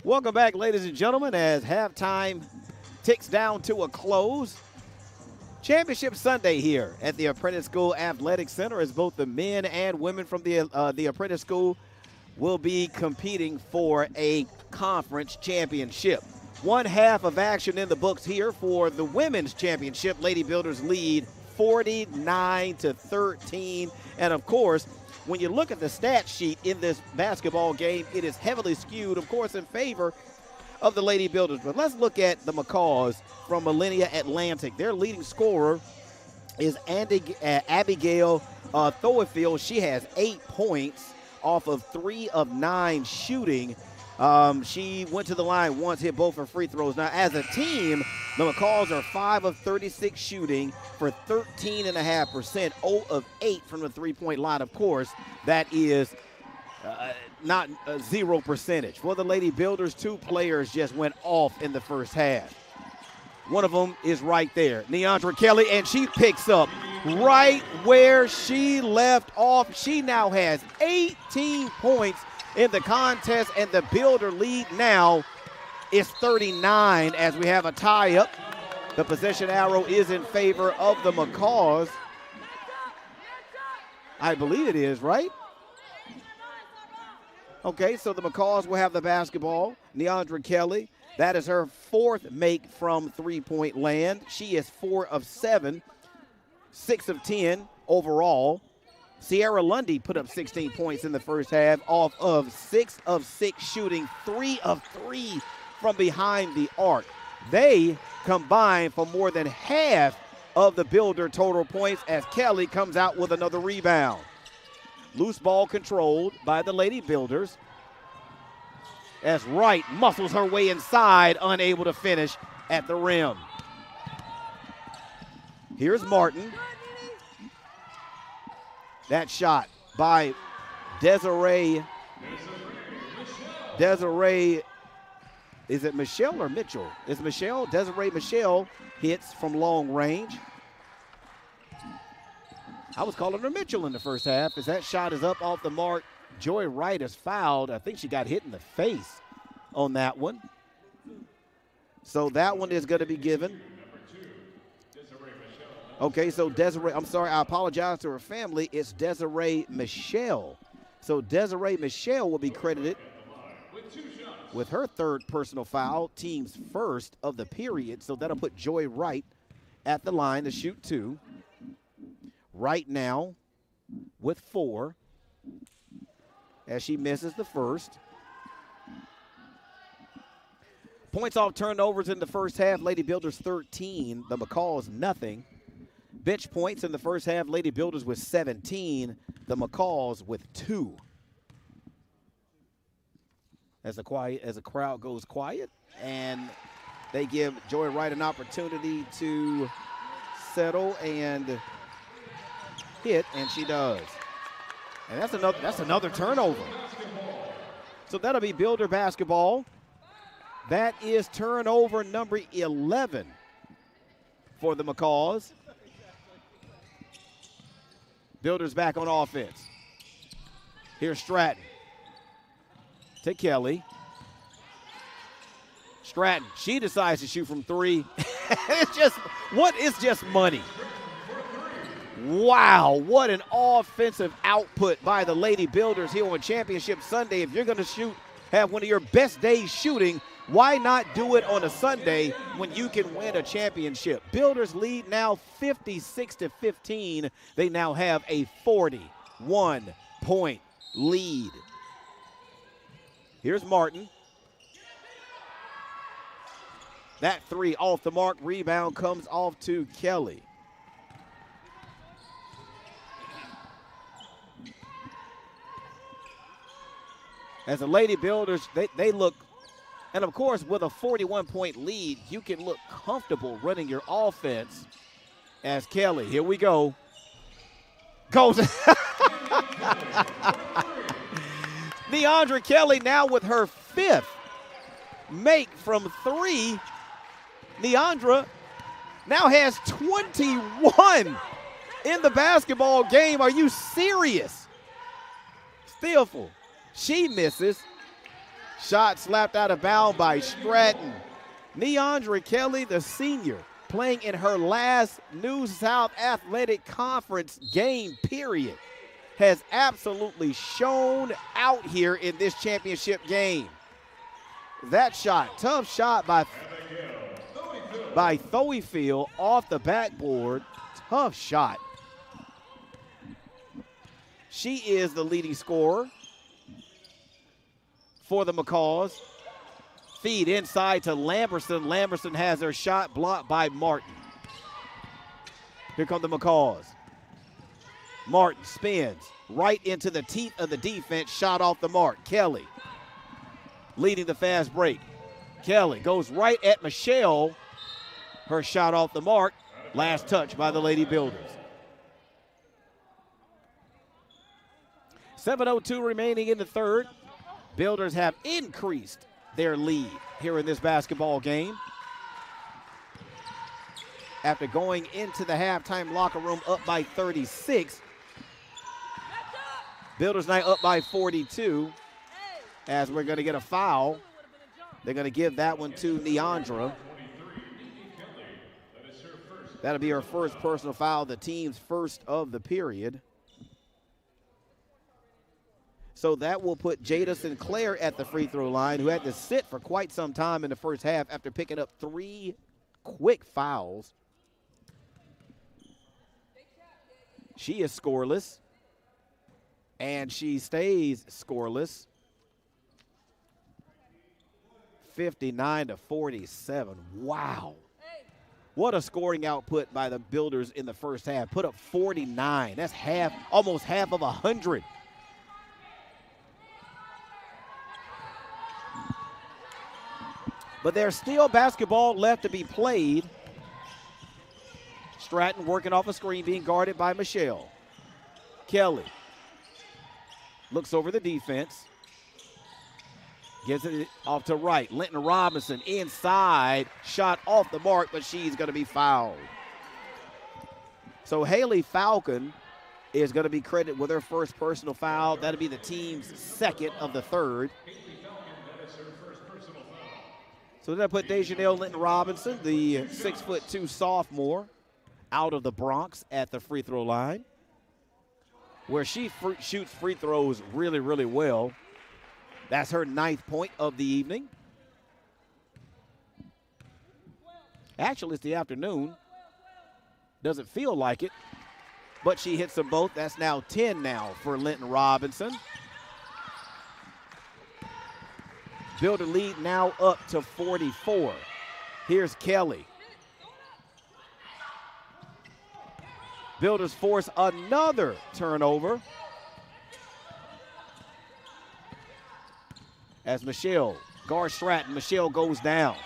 Welcome back, ladies and gentlemen, as halftime ticks down to a close. Championship Sunday here at the Apprentice School Athletic Center, as both the men and women from the Apprentice School will be competing for a conference championship. One half of action in the books here for the women's championship. Lady Builders lead 49-13. And of course, when you look at the stat sheet in this basketball game, it is heavily skewed, of course, in favor of the Lady Builders. But let's look at the McCaws from Milennia Atlantic. Their leading scorer is Abigail Thoefield. She has 8 points off of 3 of 9 shooting. She went to the line once, hit both her free throws. Now, as a team, the McCaws are 5 of 36 shooting for 13.5%, 0 of 8 from the three-point line. Of course, that is not a 0 percentage. For the Lady Builders, 2 players just went off in the first half. One of them is right there, Neandra Kelly, and she picks up right where she left off. She now has 18 points in the contest, and the Builder lead now is 39 as we have a tie-up. The possession arrow is in favor of the McCaws. I believe it is, right? Okay, so the McCaws will have the basketball. Neandra Kelly, that is her 4th make from three-point land. She is 4 of 7, 6 of 10 overall. Sierra Lundy put up 16 points in the first half off of 6 of 6 shooting, 3 of 3 from behind the arc. They combine for more than half of the Builder total points as Kelly comes out with another rebound. Loose ball controlled by the Lady Builders as Wright muscles her way inside, unable to finish at the rim. Here's Martin. That shot by Desiree, is it Michelle or Mitchell? It's Michelle. Desiree Michelle hits from long range. I was calling her Mitchell in the first half as that shot is up off the mark. Joy Wright is fouled. I think she got hit in the face on that one. So that one is going to be given. Okay, so Desiree, I'm sorry, I apologize to her family. It's Desiree Michelle. So Desiree Michelle will be credited with her 3rd personal foul, team's first of the period. So that'll put Joy Wright at the line to shoot 2. Right now with 4 as she misses the first. Points off turnovers in the first half, Lady Builders 13, the McCaws nothing. Bench points in the first half, Lady Builders with 17, the McCaws with 2. As the crowd goes quiet, and they give Joy Wright an opportunity to settle and hit, and she does. And that's another turnover. So that'll be Builder basketball. That is turnover number 11 for the McCaws. Builders back on offense. Here's Stratton to Kelly. Stratton, she decides to shoot from 3. It's just money. Wow, what an offensive output by the Lady Builders here on Championship Sunday. If you're going to have one of your best days shooting, why not do it on a Sunday when you can win a championship? Builders lead now 56-15. They now have a 41-point lead. Here's Martin. That 3 off the mark. Rebound comes off to Kelly. As the Lady Builders, they look, and of course with a 41-point lead, you can look comfortable running your offense as Kelly, here we go, goes. Neandra Kelly now with her 5th make from 3. Neandra now has 21 in the basketball game. Are you serious? Steelful. She misses. Shot slapped out of bounds by Stratton. Neandra Kelly, the senior, playing in her last New South Athletic Conference game, period, has absolutely shown out here in this championship game. That shot, tough shot by Thoyfield off the backboard. Tough shot. She is the leading scorer for the Macaws. Feed inside to Lamberson. Lamberson has her shot blocked by Martin. Here come the Macaws. Martin spins right into the teeth of the defense. Shot off the mark. Kelly leading the fast break. Kelly goes right at Michelle. Her shot off the mark. Last touch by the Lady Builders. 7:02 remaining in the third. Builders have increased their lead here in this basketball game. After going into the halftime locker room up by 36, Builders now up by 42, as we're going to get a foul. They're going to give that one to Neandra. That'll be her first personal foul, the team's first of the period. So that will put Jada Sinclair at the free throw line, who had to sit for quite some time in the first half after picking up 3 quick fouls. She is scoreless, and she stays scoreless. 59-47. Wow. What a scoring output by the Builders in the first half. Put up 49. That's half, almost half of 100. But there's still basketball left to be played. Stratton working off a screen, being guarded by Michelle. Kelly looks over the defense. Gets it off to right. Linton Robinson inside. Shot off the mark, but she's going to be fouled. So Haley Falcon is going to be credited with her first personal foul. That'll be the team's second of the third. So then I put Dejanelle Linton Robinson, the 6'2" sophomore, out of the Bronx at the free throw line, where she shoots free throws really, really well. That's her 9th point of the evening. Actually, it's the afternoon. Doesn't feel like it, but she hits them both. That's now 10 now for Linton Robinson. Builder lead now up to 44. Here's Kelly. Builders force another turnover as Michelle guards Stratton. Michelle goes down.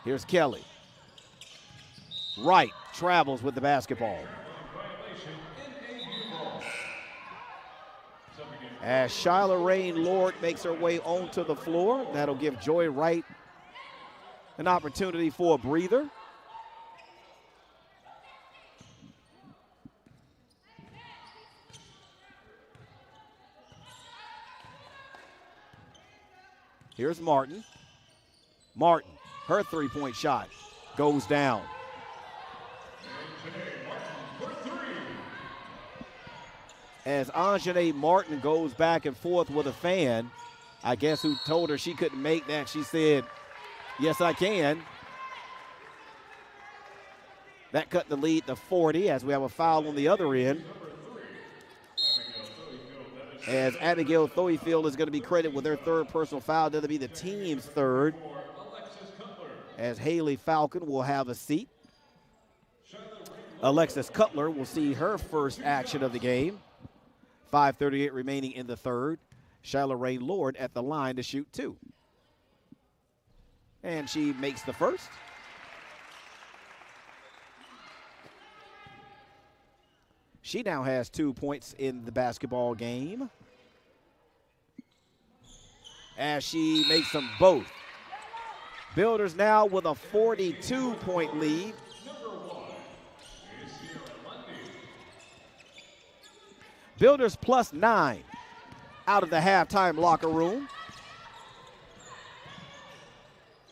Here's Kelly. Wright travels with the basketball. As Shyla Rain Lord makes her way onto the floor, that'll give Joy Wright an opportunity for a breather. Here's Martin. Martin, her three-point shot goes down. As Anjanae Martin goes back and forth with a fan, I guess who told her she couldn't make that, she said, yes, I can. That cut the lead to 40 as we have a foul on the other end. As Abigail Thoyfield is going to be credited with their third personal foul. That'll be the team's third. As Haley Falcon will have a seat. Alexis Cutler will see her first action of the game. 5:38 remaining in the third. Shyla Rain Lord at the line to shoot 2. And she makes the first. She now has 2 points in the basketball game, as she makes them both. Builders now with a 42-point lead. Builders +9 out of the halftime locker room.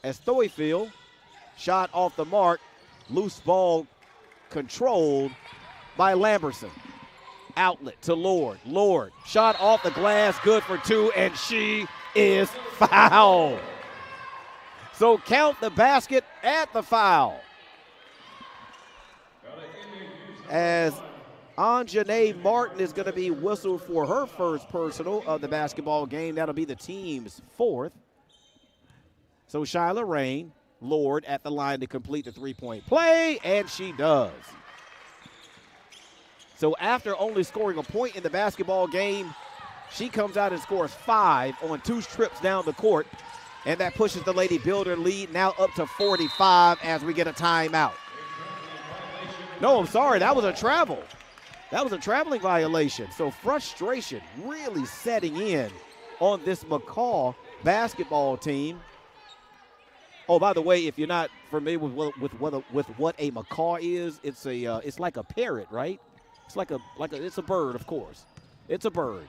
As Thoyfield shot off the mark, loose ball controlled by Lamberson. Outlet to Lord. Lord, shot off the glass, good for 2, and she is fouled. So count the basket at the foul. As Anjanae Martin is going to be whistled for her first personal of the basketball game. That'll be the team's 4th. So Shyla Rain, Lord at the line to complete the three-point play, and she does. So after only scoring a point in the basketball game, she comes out and scores 5 on 2 trips down the court, and that pushes the Lady Builder lead now up to 45 as we get a timeout. No, I'm sorry, that was a travel. That was a traveling violation. So frustration really setting in on this McCall basketball team. Oh, by the way, if you're not familiar with what a macaw is, it's like a parrot, right? It's it's a bird, of course. It's a bird.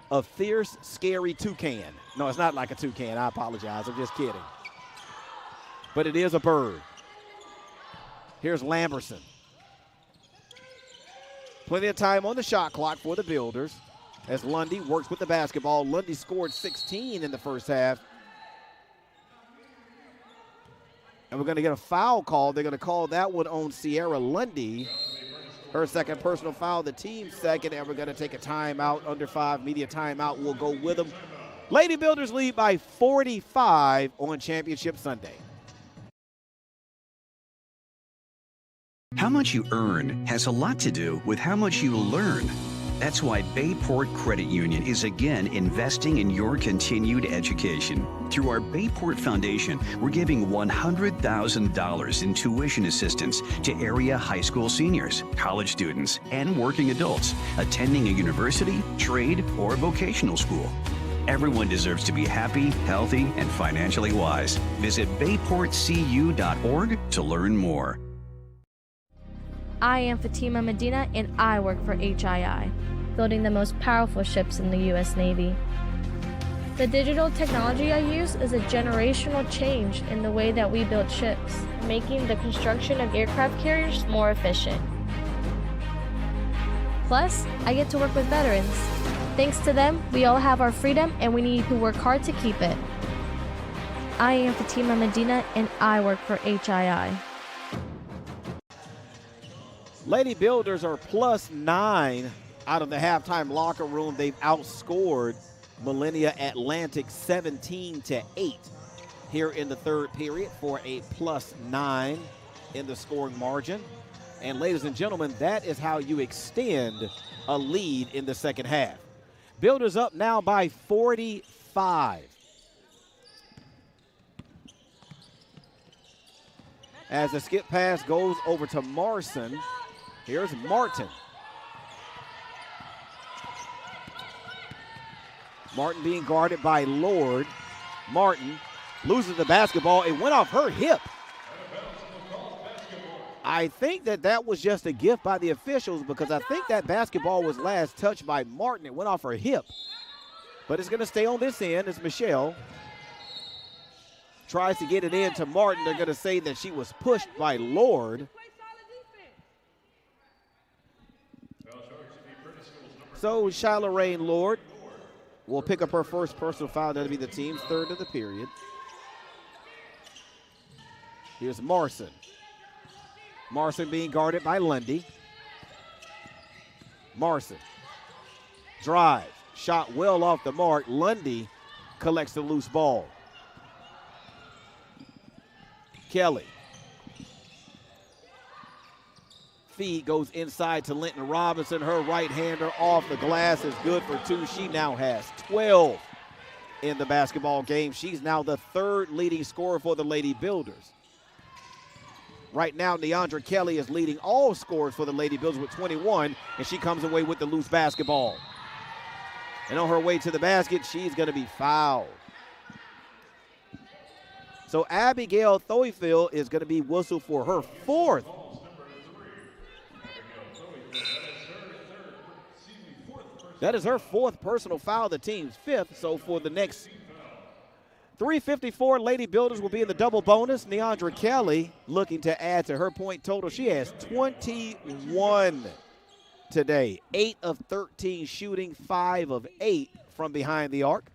A fierce, scary toucan. No, it's not like a toucan. I apologize. I'm just kidding. But it is a bird. Here's Lamberson. Plenty of time on the shot clock for the Builders as Lundy works with the basketball. Lundy scored 16 in the first half. And we're going to get a foul call. They're going to call that one on Sierra Lundy. Her second personal foul, the team's second, and we're going to take a timeout. Under 5, media timeout. We'll go with them. Lady Builders lead by 45 on Championship Sunday. How much you earn has a lot to do with how much you learn. That's why Bayport Credit Union is again investing in your continued education. Through our Bayport Foundation, we're giving $100,000 in tuition assistance to area high school seniors, college students, and working adults attending a university, trade, or vocational school. Everyone deserves to be happy, healthy, and financially wise. Visit bayportcu.org to learn more. I am Fatima Medina, and I work for HII, building the most powerful ships in the U.S. Navy. The digital technology I use is a generational change in the way that we build ships, making the construction of aircraft carriers more efficient. Plus, I get to work with veterans. Thanks to them, we all have our freedom, and we need to work hard to keep it. I am Fatima Medina, and I work for HII. Lady Builders are +9 out of the halftime locker room. They've outscored Milennia Atlantic 17-8 here in the third period for a +9 in the scoring margin. And ladies and gentlemen, that is how you extend a lead in the second half. Builders up now by 45. As the skip pass goes over to Marson. Here's Martin. Martin being guarded by Lord. Martin loses the basketball. It went off her hip. I think that was just a gift by the officials because I think that basketball was last touched by Martin. It went off her hip. But it's going to stay on this end as Michelle tries to get it in to Martin. They're going to say that she was pushed by Lord. So Shyla Rain Lord will pick up her first personal foul. That'll be the team's 3rd of the period. Here's Marson. Marson being guarded by Lundy. Marson. Drive. Shot well off the mark. Lundy collects the loose ball. Kelly. Feed goes inside to Linton Robinson. Her right-hander off the glass is good for 2. She now has 12 in the basketball game. She's now the 3rd leading scorer for the Lady Builders. Right now, Neandra Kelly is leading all scorers for the Lady Builders with 21, and she comes away with the loose basketball. And on her way to the basket, she's going to be fouled. So Abigail Thoyfield is going to be whistled for her 4th That is her 4th personal foul, the team's 5th. So for the next 3:54, Lady Builders will be in the double bonus. Neandra Kelly looking to add to her point total. She has 21 today. 8 of 13 shooting, 5 of 8 from behind the arc.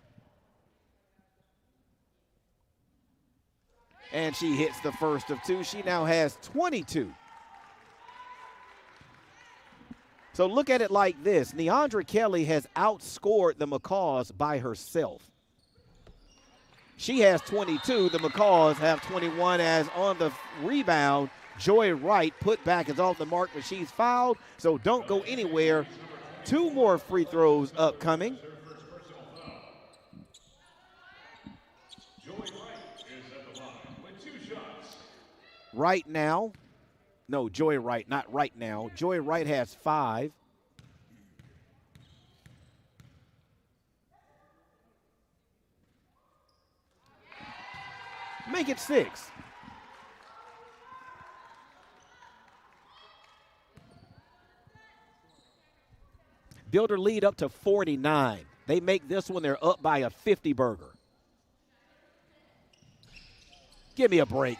And she hits the first of 2. She now has 22. So look at it like this. Neandra Kelly has outscored the McCaws by herself. She has 22. The McCaws have 21, as on the rebound, Joy Wright put back is off the mark, but she's fouled. So don't go anywhere. 2 more free throws upcoming. Right now, no, Joy Wright, not right now. Joy Wright has 5. Make it 6. Builder lead up to 49. They make this one, they're up by a 50 burger. Give me a break.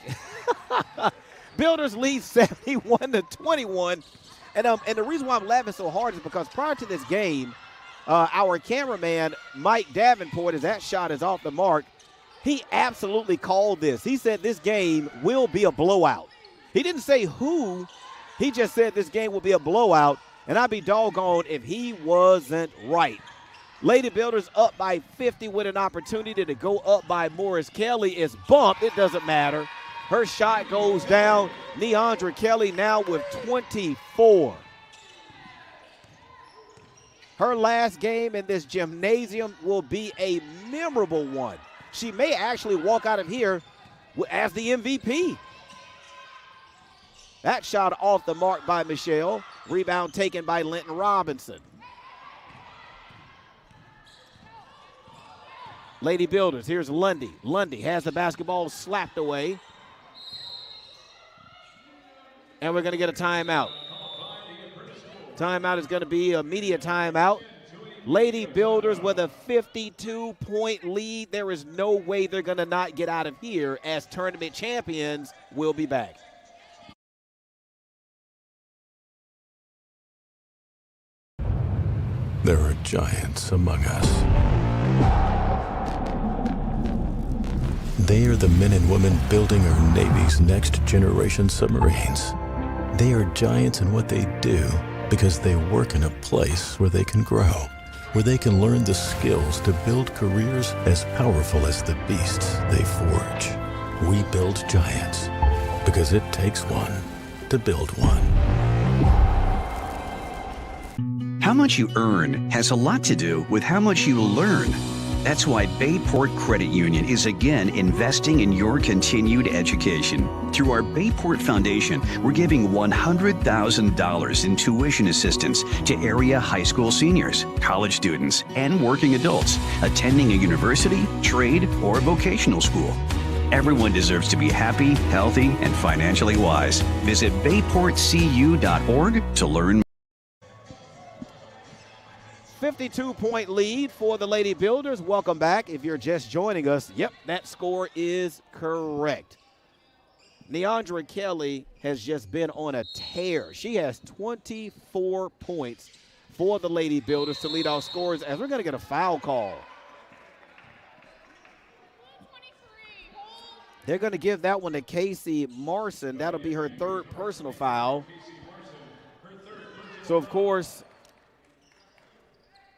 Builders lead 71-21. And the reason why I'm laughing so hard is because prior to this game, our cameraman, Mike Davenport, as that shot is off the mark, he absolutely called this. He said this game will be a blowout. He didn't say who. He just said this game will be a blowout, and I'd be doggone if he wasn't right. Lady Builders up by 50 with an opportunity to go up by Morris Kelly. Is bumped. It doesn't matter. Her shot goes down. Neandra Kelly now with 24. Her last game in this gymnasium will be a memorable one. She may actually walk out of here as the MVP. That shot off the mark by Michelle. Rebound taken by Linton Robinson. Lady Builders, here's Lundy. Lundy has the basketball slapped away. And we're going to get a timeout. Timeout is going to be a media timeout. Lady Builders with a 52-point lead. There is no way they're going to not get out of here, as tournament champions will be back. There are giants among us. They are the men and women building our Navy's next generation submarines. They are giants in what they do because they work in a place where they can grow, where they can learn the skills to build careers as powerful as the beasts they forge. We build giants because it takes one to build one. How much you earn has a lot to do with how much you learn. That's why Bayport Credit Union is again investing in your continued education. Through our Bayport Foundation, we're giving $100,000 in tuition assistance to area high school seniors, college students, and working adults attending a university, trade, or vocational school. Everyone deserves to be happy, healthy, and financially wise. Visit bayportcu.org to learn more. 52-point lead for the Lady Builders. Welcome back. If you're just joining us, yep, that score is correct. Neandra Kelly has just been on a tear. She has 24 points for the Lady Builders to lead off scorers, as we're going to get a foul call. They're going to give that one to Casey Marson. That'll be her 3rd personal foul. So, of course,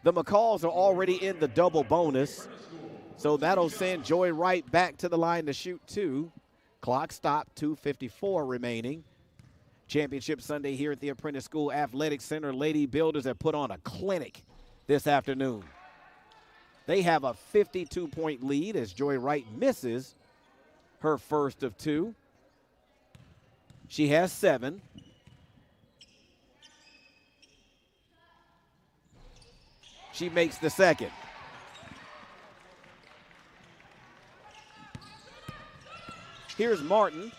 the McCalls are already in the double bonus. So that'll send Joy Wright back to the line to shoot 2. Clock stopped, 2:54 remaining. Championship Sunday here at the Apprentice School Athletic Center. Lady Builders have put on a clinic this afternoon. They have a 52-point lead as Joy Wright misses her first of 2. She has 7. She makes the second. Here's Martin.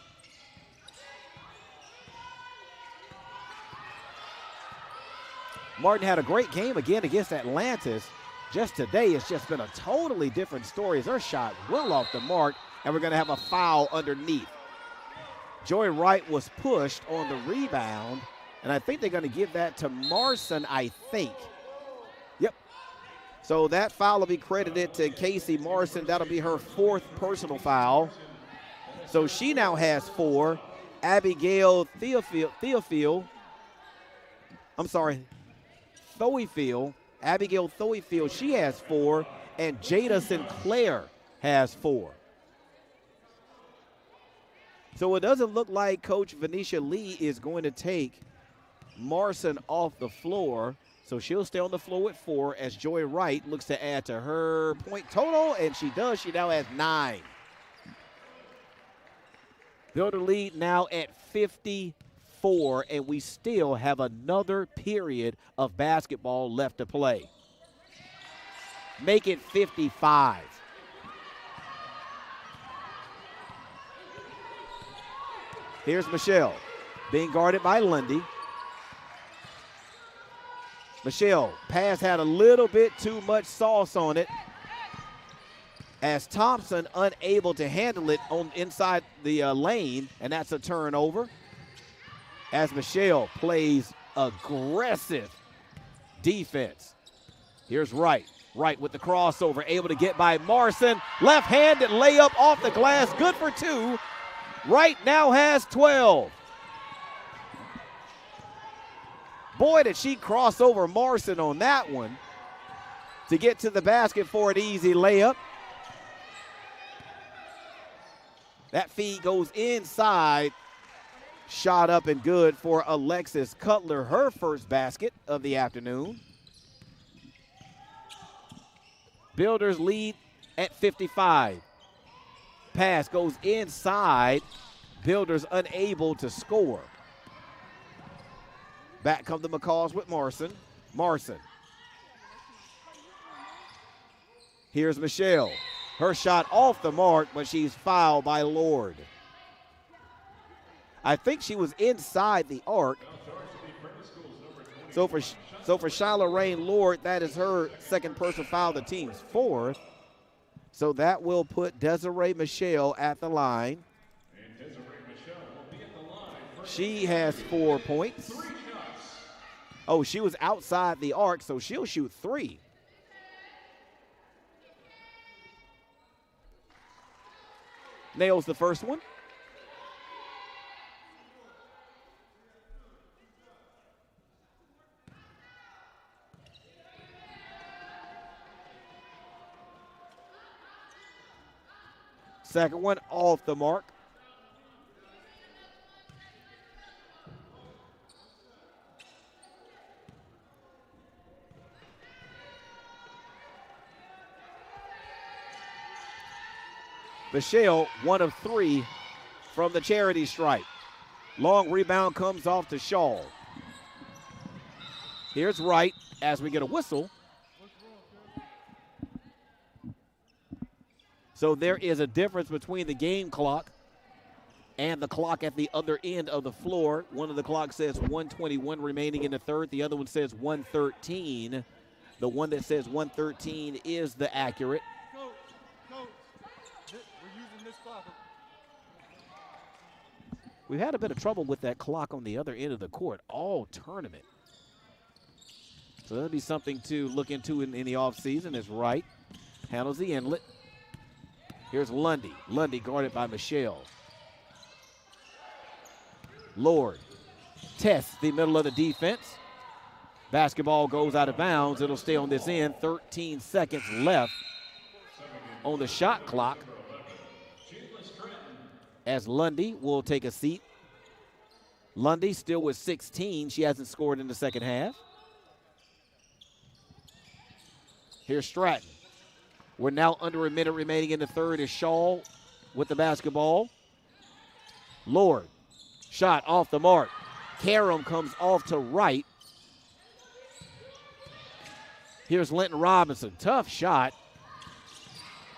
Martin had a great game again against Atlantis. Just today, it's just been a totally different story as her shot well off the mark, and we're going to have a foul underneath. Joy Wright was pushed on the rebound, and I think they're going to give that to Marson, I think. Yep. So that foul will be credited to Casey Marson. That'll be her 4th personal foul. So she now has 4. Abigail Thoefield, Abigail Thoefield, she has 4, and Jada Sinclair has 4. So it doesn't look like Coach Venetia Lee is going to take Marson off the floor. So she'll stay on the floor with 4 as Joy Wright looks to add to her point total, and she does. She now has 9. Builder lead now at 54, and we still have another period of basketball left to play. Make it 55. Here's Michelle being guarded by Lundy. Michelle, pass had a little bit too much sauce on it as Thompson unable to handle it on inside the lane, and that's a turnover. As Michelle plays aggressive defense. Here's Wright. Wright with the crossover, able to get by Marson. Left-handed layup off the glass, good for 2. Wright now has 12. Boy, did she cross over Marson on that one to get to the basket for an easy layup. That feed goes inside. Shot up and good for Alexis Cutler, her first basket of the afternoon. Builders lead at 55. Pass goes inside. Builders unable to score. Back come the McCalls with Marson. Marson. Here's Michelle. Her shot off the mark, but she's fouled by Lord. I think she was inside the arc. So for Shyla Rain Lord, that is her second personal foul, the team's 4th. So that will put Desiree Michelle at the line. She has 4 points. Oh, she was outside the arc, so she'll shoot 3. Nails the first one. Second one off the mark. Michelle, 1 of 3 from the charity stripe. Long rebound comes off to Shaw. Here's Wright as we get a whistle. So there is a difference between the game clock and the clock at the other end of the floor. One of the clocks says 1:21 remaining in the third. The other one says 1:13. The one that says 1:13 is the accurate. Coach, we're using this clock. We've had a bit of trouble with that clock on the other end of the court all tournament. So that'll be something to look into in the offseason as Wright handles the inlet. Here's Lundy. Lundy guarded by Michelle. Lord tests the middle of the defense. Basketball goes out of bounds. It'll stay on this end. 13 seconds left on the shot clock. As Lundy will take a seat. Lundy still with 16. She hasn't scored in the second half. Here's Stratton. We're now under a minute remaining in the third as Shaw with the basketball. Lord, shot off the mark. Karam comes off to Wright. Here's Linton Robinson. Tough shot.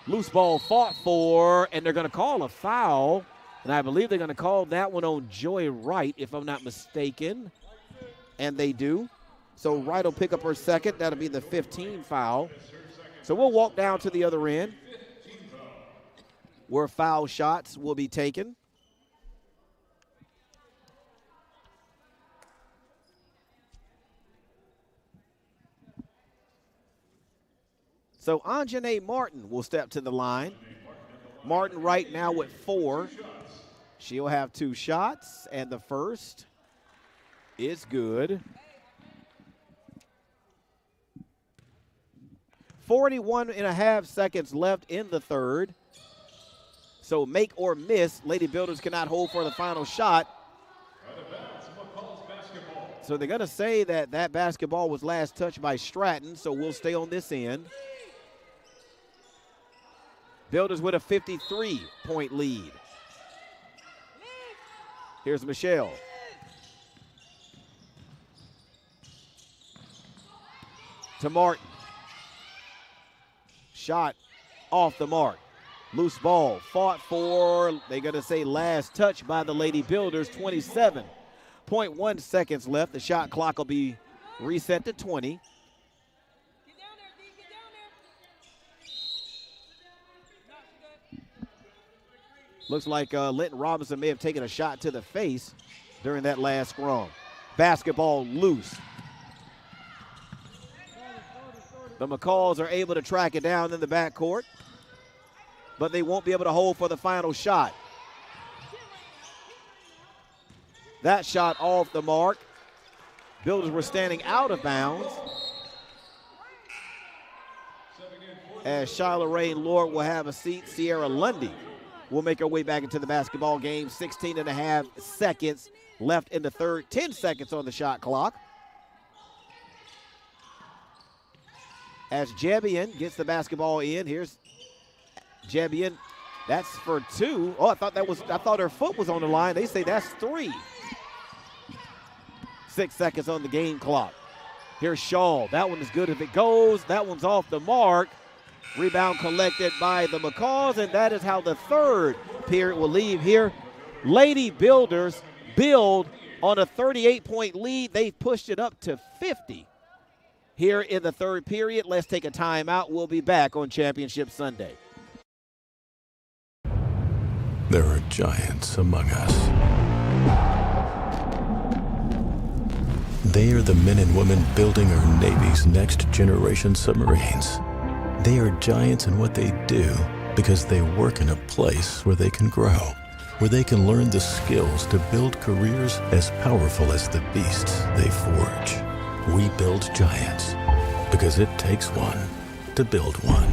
Loose ball fought for, and they're going to call a foul. And I believe they're going to call that one on Joy Wright, if I'm not mistaken. And they do. So Wright will pick up her second. That'll be the 15 foul. So we'll walk down to the other end where foul shots will be taken. So Anjanae Martin will step to the line. Martin right now with 4. She'll have 2 shots, and the first is good. 41.5 seconds left in the third. So make or miss. Lady Builders cannot hold for the final shot. So they're going to say that that basketball was last touched by Stratton, so we'll stay on this end. Builders with a 53-point lead. Here's Michelle. To Martin. Shot off the mark. Loose ball. Fought for, they're going to say last touch by the Lady Builders. 27.1 seconds left. The shot clock will be reset to 20. Looks like Linton Robinson may have taken a shot to the face during that last scrum. Basketball loose. The McCalls are able to track it down in the backcourt, but they won't be able to hold for the final shot. That shot off the mark. Builders were standing out of bounds. As Shyla Rain Lord will have a seat, Sierra Lundy will make her way back into the basketball game. 16.5 seconds left in the third. 10 seconds on the shot clock. As Jebian gets the basketball in, here's Jebian. That's for 2. Oh, I thought her foot was on the line. They say that's 3. 6 seconds on the game clock. Here's Shaw. That one is good if it goes. That one's off the mark. Rebound collected by the McCalls, and that is how the third period will leave here. Lady Builders build on a 38-point lead. They pushed it up to 50 here in the third period. Let's take a timeout. We'll be back on Championship Sunday. There are giants among us. They are the men and women building our Navy's next generation submarines. They are giants in what they do because they work in a place where they can grow, where they can learn the skills to build careers as powerful as the beasts they forge. We build giants because it takes one to build one.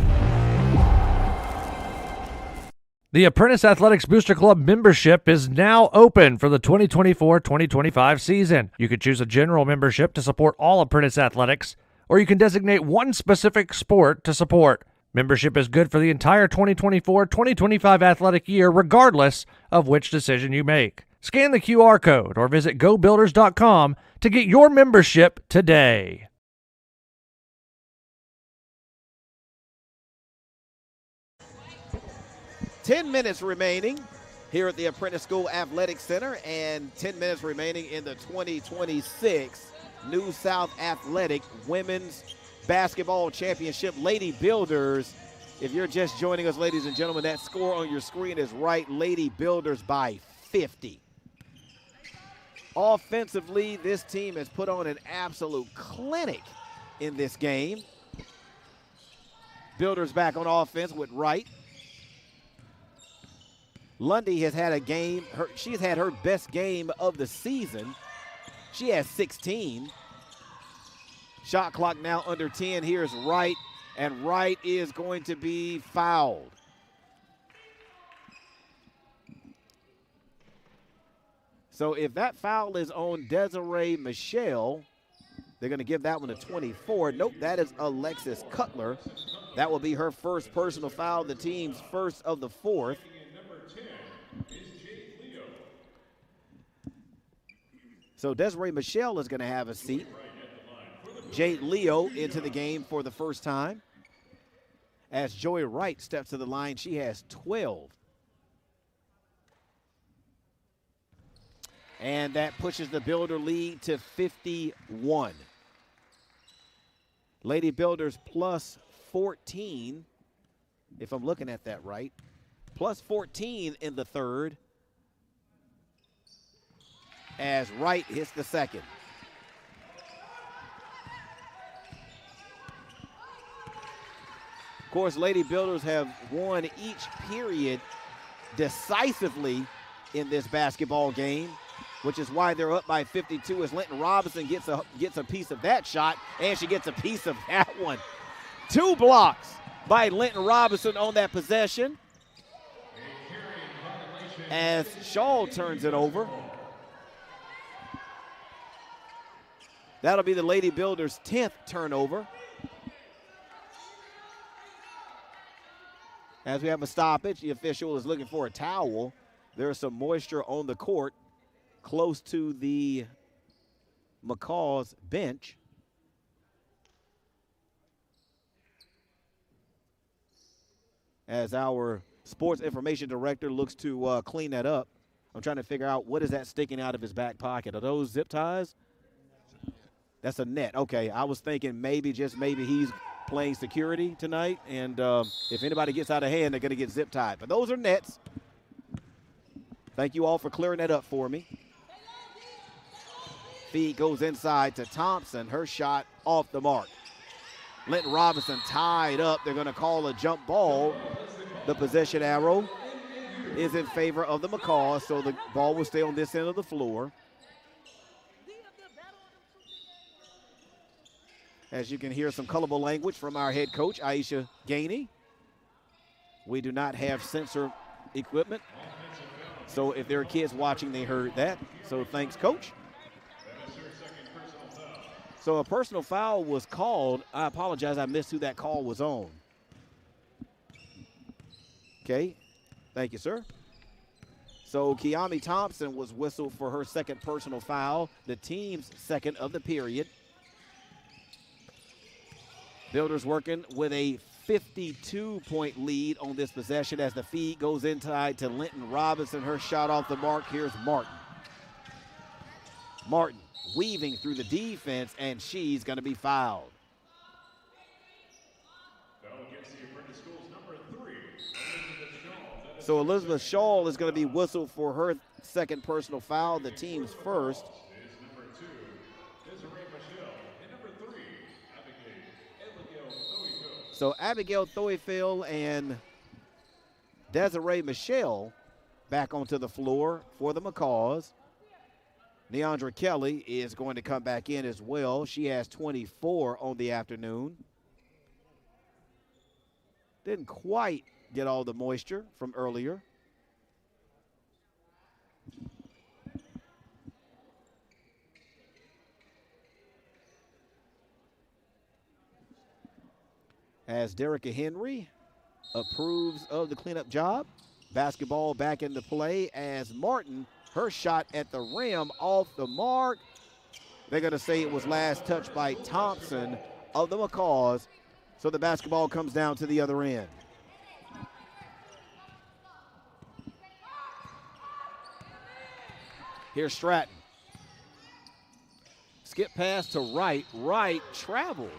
The Apprentice Athletics Booster Club membership is now open for the 2024-2025 season. You can choose a general membership to support all Apprentice athletics, or you can designate one specific sport to support. Membership is good for the entire 2024-2025 athletic year, regardless of which decision you make. Scan the QR code or visit gobuilders.com to get your membership today. Ten minutes remaining here at the Apprentice School Athletic Center, and 10 minutes remaining in the 2026 New South Athletic Women's Basketball Championship. Lady Builders, if you're just joining us, ladies and gentlemen, that score on your screen is right. Lady Builders by 50. Offensively, this team has put on an absolute clinic in this game. Builders back on offense with Wright. Lundy has had a game. She's had her best game of the season. She has 16. Shot clock now under 10. Here's Wright, and Wright is going to be fouled. So if that foul is on Desiree Michelle, they're going to give that one a 24. Nope, that is Alexis Cutler. That will be her first personal foul, the team's first of the fourth. So Desiree Michelle is going to have a seat. Jade Leo into the game for the first time. As Joy Wright steps to the line, she has 12. And that pushes the Builder lead to 51. Lady Builders plus 14, if I'm looking at that right. Plus 14 in the third as Wright hits the second. Of course, Lady Builders have won each period decisively in this basketball game, which is why they're up by 52 as Linton Robinson gets a piece of that shot, and she gets a piece of that one. 2 blocks by Linton Robinson on that possession as Shaw turns it over. That'll be the Lady Builders' 10th turnover. As we have a stoppage, the official is looking for a towel. There's some moisture on the court close to the McCaw's bench. As our sports information director looks to clean that up. I'm trying to figure out what is that sticking out of his back pocket. Are those zip ties? That's a net. Okay, I was thinking maybe, just maybe, he's playing security tonight, and if anybody gets out of hand, they're going to get zip tied. But those are nets. Thank you all for clearing that up for me. Feed goes inside to Thompson. Her shot off the mark. Linton Robinson tied up. They're going to call a jump ball. The possession arrow is in favor of the McCaws, so the ball will stay on this end of the floor. As you can hear some colorful language from our head coach, Aisha Gainey. We do not have censor equipment, so if there are kids watching, they heard that. So thanks, Coach. So a personal foul was called. I apologize, I missed who that call was on. Okay, thank you, sir. So Kiami Thompson was whistled for her second personal foul, the team's second of the period. Builders working with a 52-point lead on this possession as the feed goes inside to Linton Robinson. Her shot off the mark. Here's Martin. Martin weaving through the defense, and she's going to be fouled. So Elizabeth Shaw is going to be whistled for her second personal foul, the team's first. So Abigail Thoyfield and Desiree Michelle back onto the floor for the McCaws. Neandra Kelly is going to come back in as well. She has 24 on the afternoon. Didn't quite get all the moisture from earlier. As Derica Henry approves of the cleanup job. Basketball back into play as Martin, her shot at the rim off the mark. They're going to say it was last touched by Thompson of the McCaws. So the basketball comes down to the other end. Here's Stratton. Skip pass to Wright. Wright travels.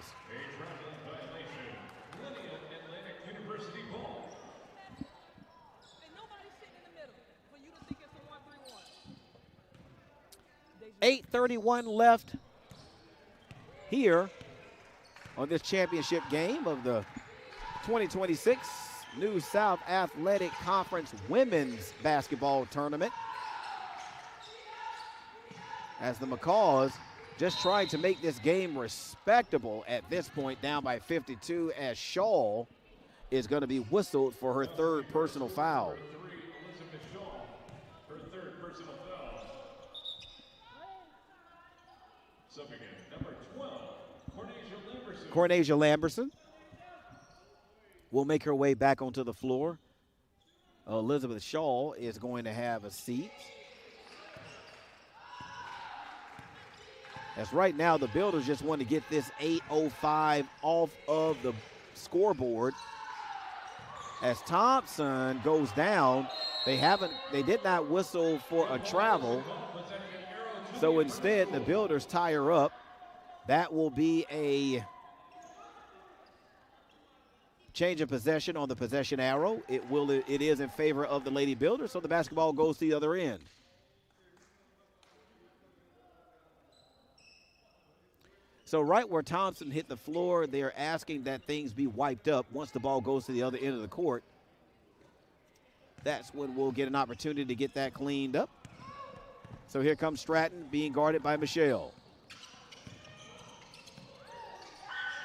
.8:31 left here on this championship game of the 2026 New South Athletic Conference Women's Basketball Tournament. As the McCaws just trying to make this game respectable at this point, down by 52, as Shaw is going to be whistled for her third personal foul. Cornasia Lamberson will make her way back onto the floor. Elizabeth Shaw is going to have a seat. As right now, the Builders just want to get this 8:05 off of the scoreboard. As Thompson goes down, they did not whistle for a travel. So instead, the Builders tie her up. That will be a Change of possession on the possession arrow. It is in favor of the Lady Builders, so the basketball goes to the other end. So right where Thompson hit the floor, they're asking that things be wiped up once the ball goes to the other end of the court. That's when we'll get an opportunity to get that cleaned up. So here comes Stratton being guarded by Michelle.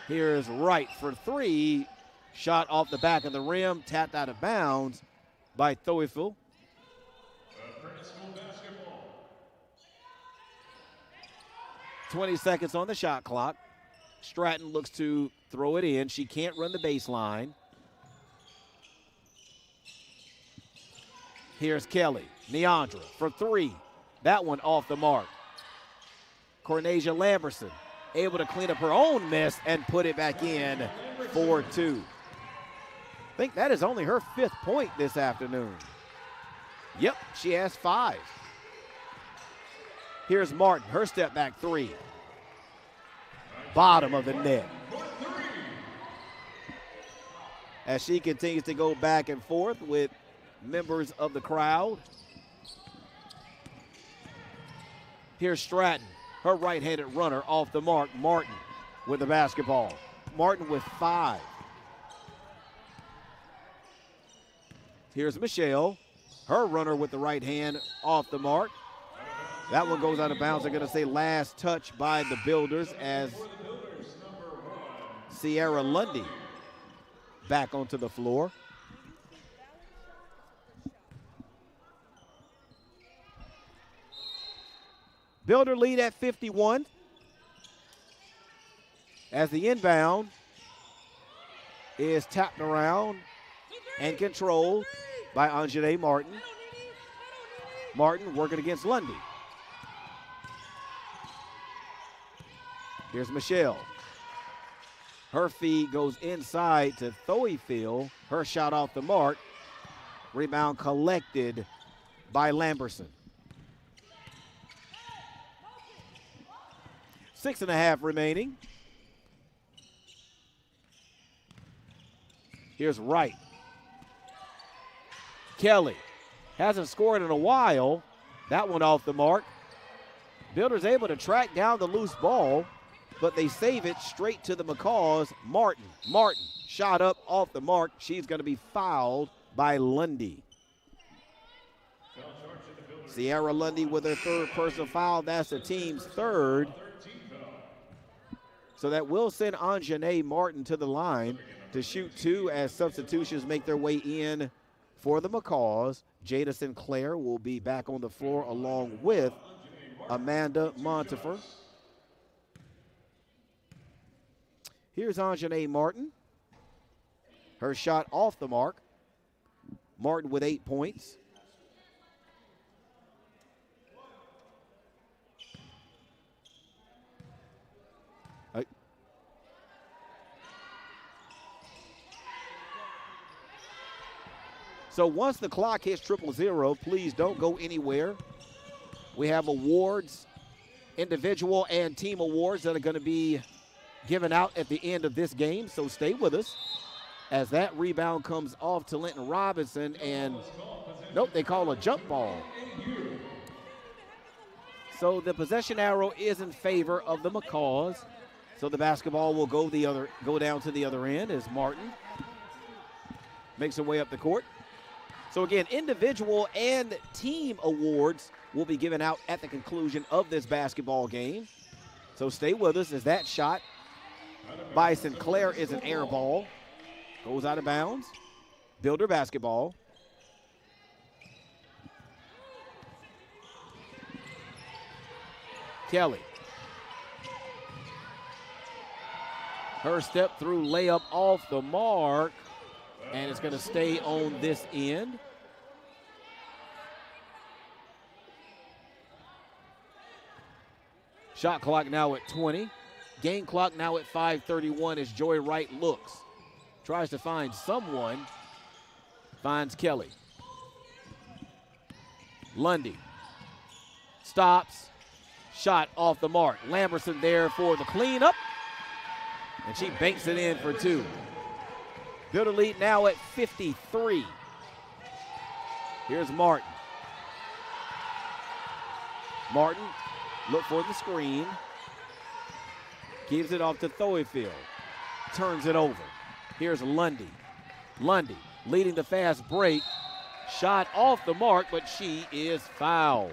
Here's Wright for three. Shot off the back of the rim, tapped out of bounds by Thoefel. 20 seconds on the shot clock. Stratton looks to throw it in. She can't run the baseline. Here's Kelly. Neandra for three. That one off the mark. Cornesia Lamberson able to clean up her own mess and put it back in for two. I think that is only her 5th point this afternoon. Yep, she has 5. Here's Martin, her step back three. Bottom of the net. As she continues to go back and forth with members of the crowd. Here's Stratton, her right-handed runner off the mark. Martin with the basketball. Martin with 5. Here's Michelle, her runner with the right hand off the mark. That one goes out of bounds. They're going to say last touch by the Builders as Sierra Lundy back onto the floor. Builder lead at 51 as the inbound is tapped around and controlled by Anjanae Martin. Martin working against Lundy. Here's Michelle. Her feed goes inside to Thoefel. Her shot off the mark. Rebound collected by Lamberson. 6.5 remaining. Here's Wright. Kelly hasn't scored in a while. That one off the mark. Builders able to track down the loose ball, but they save it straight to the McCaws. Martin shot up off the mark. She's going to be fouled by Lundy. Sierra Lundy with her 3rd personal foul. That's the team's 3rd. So that will send Anjanae Martin to the line to shoot 2 as substitutions make their way in for the McCaws. Jada Sinclair will be back on the floor along with Amanda Montefiore. Here's Anjanae Martin. Her shot off the mark. Martin with 8 points. So once the clock hits 000, please don't go anywhere. We have awards, individual and team awards that are going to be given out at the end of this game, so stay with us as that rebound comes off to Linton Robinson, and nope, they call a jump ball. So the possession arrow is in favor of the McCaws, so the basketball will go down to the other end as Martin makes her way up the court. So again, individual and team awards will be given out at the conclusion of this basketball game. So stay with us as that shot by Sinclair is an air ball. Goes out of bounds. Builder basketball. Kelly. Her step through layup off the mark. And it's going to stay on this end. Shot clock now at 20. Game clock now at 5:31 as Joy Wright looks. Tries to find someone. Finds Kelly. Lundy. Stops. Shot off the mark. Lamberson there for the cleanup. And she banks it in for 2. Builder lead now at 53. Here's Martin. Martin, look for the screen. Gives it off to Thoyfield. Turns it over. Here's Lundy. Lundy leading the fast break. Shot off the mark, but she is fouled.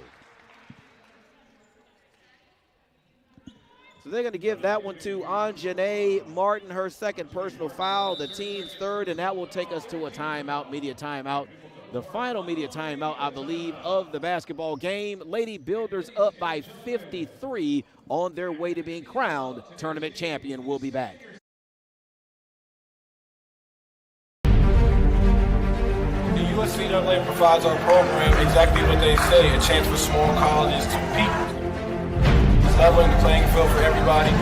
So they're going to give that one to Anjanae Martin, her second personal foul, the team's third, and that will take us to a timeout, media timeout. The final media timeout, I believe, of the basketball game. Lady Builders up by 53 on their way to being crowned tournament champion. We'll be back. The USCAA provides our program exactly what they say, a chance for small colleges to compete. It's leveling the playing field for everybody.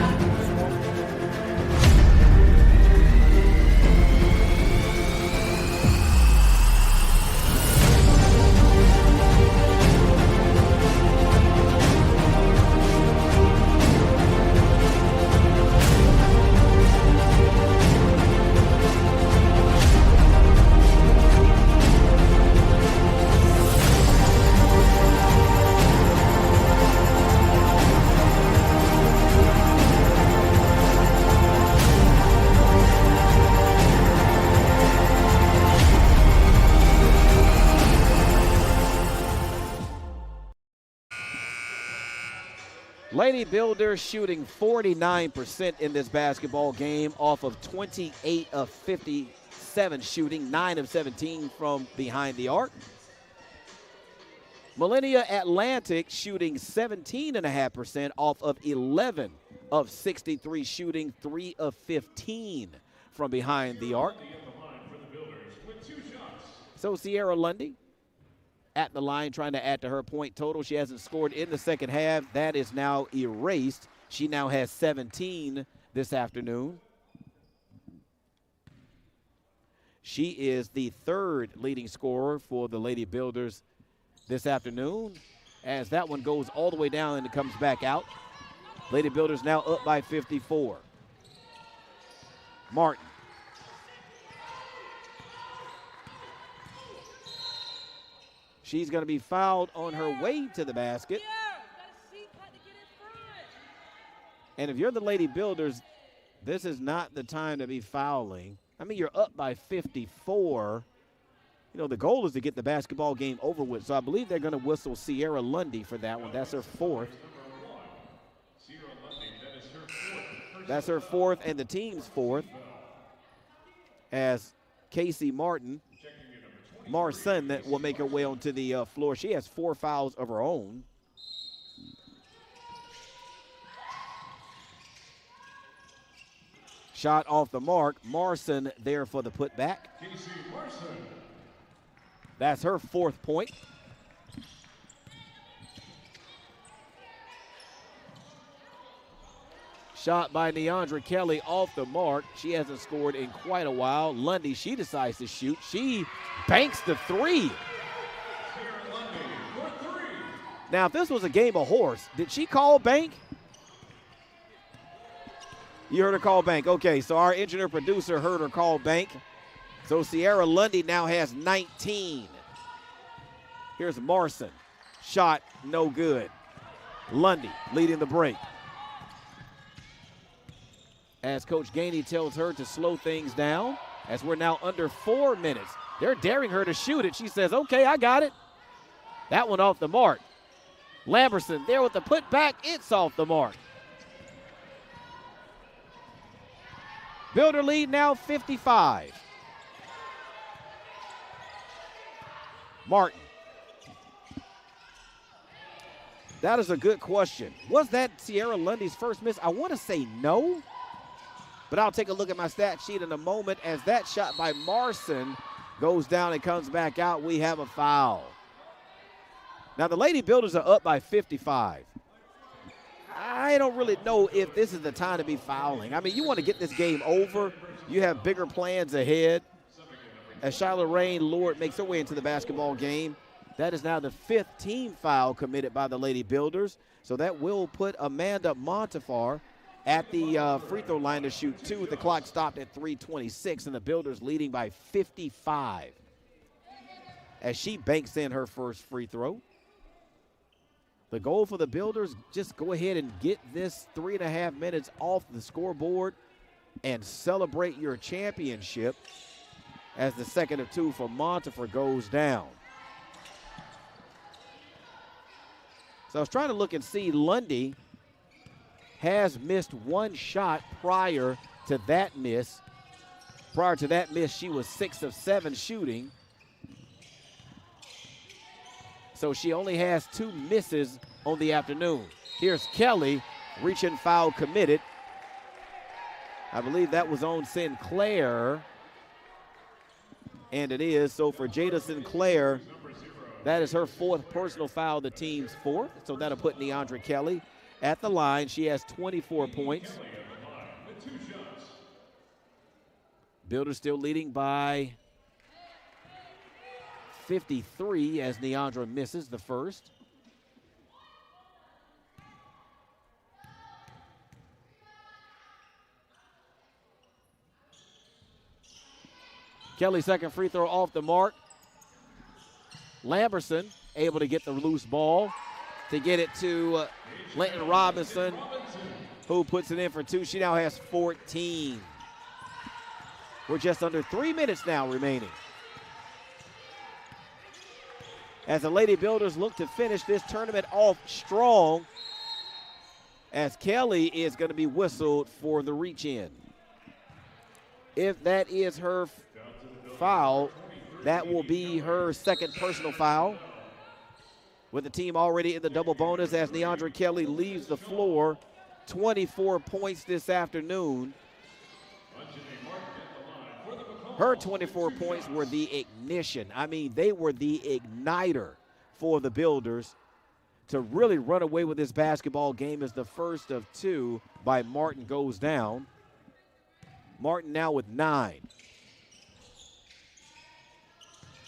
Lady Builders shooting 49% in this basketball game off of 28 of 57 shooting, 9 of 17 from behind the arc. Milennia Atlantic shooting 17.5% off of 11 of 63 shooting, 3 of 15 from behind the arc. So Sierra Lundy at the line trying to add to her point total. She hasn't scored in the second half. That is now erased. She now has 17 this afternoon. She is the third leading scorer for the Lady Builders this afternoon, as that one goes all the way down and it comes back out. Lady Builders now up by 54. Martin. She's going to be fouled on her way to the basket. And if you're the Lady Builders, this is not the time to be fouling. I mean, you're up by 54. You know, the goal is to get the basketball game over with. So I believe they're going to whistle Sierra Lundy for that one. That's her fourth. That's her fourth and the team's fourth. As Casey Martin, Marson, that will make her way onto the floor. She has 4 fouls of her own. Shot off the mark. Marson there for the putback. That's her 4th point. Shot by Neandra Kelly off the mark. She hasn't scored in quite a while. Lundy, she decides to shoot. She banks the 3. Now, if this was a game of horse, did she call bank? You heard her call bank. Okay, so our engineer producer heard her call bank. So Sierra Lundy now has 19. Here's Marson. Shot no good. Lundy leading the break. As Coach Gainey tells her to slow things down, as we're now under 4 minutes. They're daring her to shoot it. She says, okay, I got it. That one off the mark. Lamberson there with the putback. It's off the mark. Builder lead now 55. Martin. That is a good question. Was that Sierra Lundy's first miss? I want to say no. But I'll take a look at my stat sheet in a moment as that shot by Marson goes down and comes back out. We have a foul. Now, the Lady Builders are up by 55. I don't really know if this is the time to be fouling. I mean, you want to get this game over. You have bigger plans ahead. As Shyla Rain Lord makes her way into the basketball game, that is now the 5th team foul committed by the Lady Builders. So that will put Amanda Montefar at the free throw line to shoot 2. The clock stopped at 3:26, and the Builders leading by 55 as she banks in her first free throw. The goal for the Builders, just go ahead and get this 3.5 minutes off the scoreboard and celebrate your championship as the second of 2 for Montefiore goes down. So I was trying to look and see, Lundy has missed one shot prior to that miss. Prior to that miss, she was 6 of 7 shooting. So she only has 2 misses on the afternoon. Here's Kelly, reaching foul committed. I believe that was on Sinclair. And it is. So for Jada Sinclair, that is her 4th personal foul, the team's 4th. So that'll put Neandra Kelly at the line. She has 24 points. Builders still leading by 53 as Neandra misses the first. Kelly's second free throw off the mark. Lamberson able to get the loose ball to get it to Linton Robinson, who puts it in for 2. She now has 14. We're just under 3 minutes now remaining, as the Lady Builders look to finish this tournament off strong, as Kelly is going to be whistled for the reach-in. If that is her foul, that will be her second personal foul, with the team already in the double bonus as Neandra Kelly leaves the floor. 24 points this afternoon. Her 24 points were the ignition. I mean, they were the igniter for the Builders to really run away with this basketball game, as the first of 2 by Martin goes down. Martin now with 9.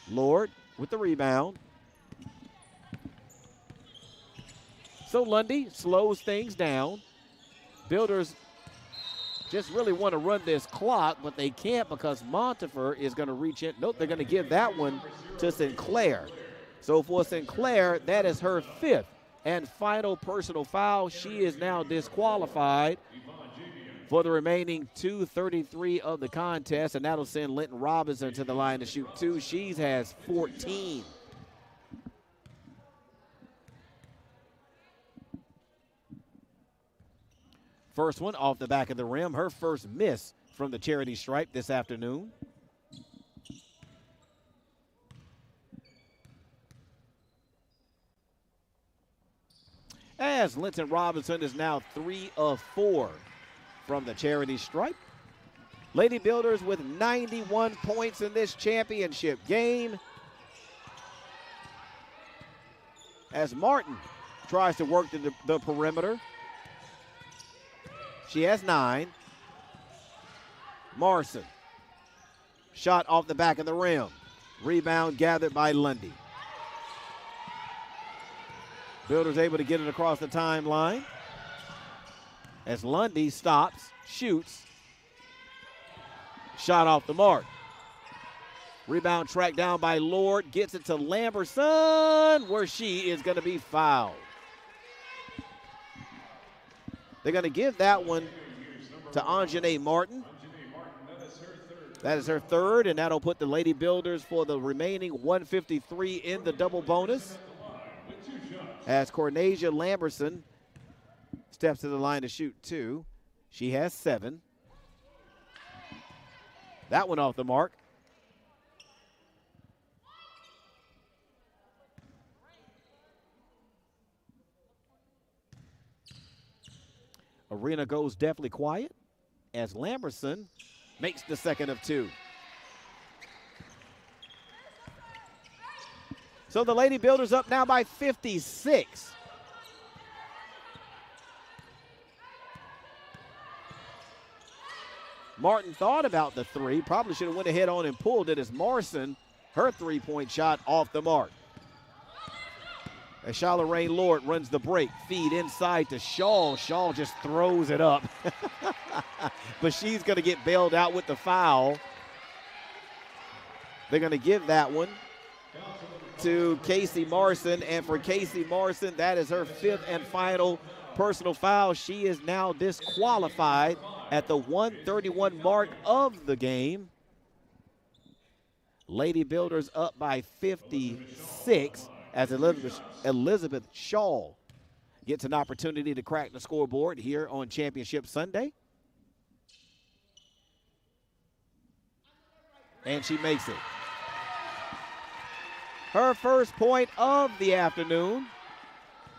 Lord with the rebound. So Lundy slows things down. Builders just really want to run this clock, but they can't because Montefiore is going to reach in. Nope, they're going to give that one to Sinclair. So for Sinclair, that is her 5th and final personal foul. She is now disqualified for the remaining 2:33 of the contest, and that'll send Linton Robinson to the line to shoot 2. She has 14. First one off the back of the rim, her first miss from the charity stripe this afternoon. As Linton Robinson is now 3 of 4 from the charity stripe. Lady Builders with 91 points in this championship game, as Martin tries to work the perimeter. She has 9. Morrison, shot off the back of the rim. Rebound gathered by Lundy. Builders able to get it across the timeline, as Lundy stops, shoots. Shot off the mark. Rebound tracked down by Lord. Gets it to Lamberson, where she is going to be fouled. They're going to give that one to Anjanae Martin. That is her 3rd, and that'll put the Lady Builders for the remaining 153 in the double bonus, as Cornesia Lamberson steps to the line to shoot 2. She has 7. That one off the mark. Arena goes definitely quiet as Lamberson makes the second of 2. So the Lady Builders up now by 56. Martin thought about the 3, probably should have went ahead on and pulled it, as Morrison, her 3-point shot off the mark. As Charlene Lord runs the break, feed inside to Shaw. Shaw just throws it up. But she's going to get bailed out with the foul. They're going to give that one to Casey Marson. And for Casey Marson, that is her 5th and final personal foul. She is now disqualified at the 1:31 mark of the game. Lady Builders up by 56 as Elizabeth Shaw gets an opportunity to crack the scoreboard here on Championship Sunday. And she makes it. Her first point of the afternoon,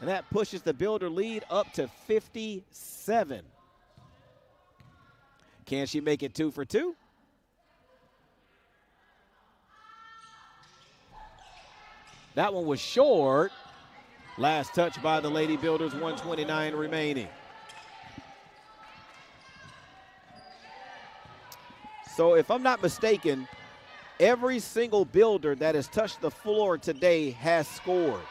and that pushes the Builder lead up to 57. Can she make it 2 for 2? That one was short. Last touch by the Lady Builders, 1:29 remaining. So if I'm not mistaken, every single Builder that has touched the floor today has scored.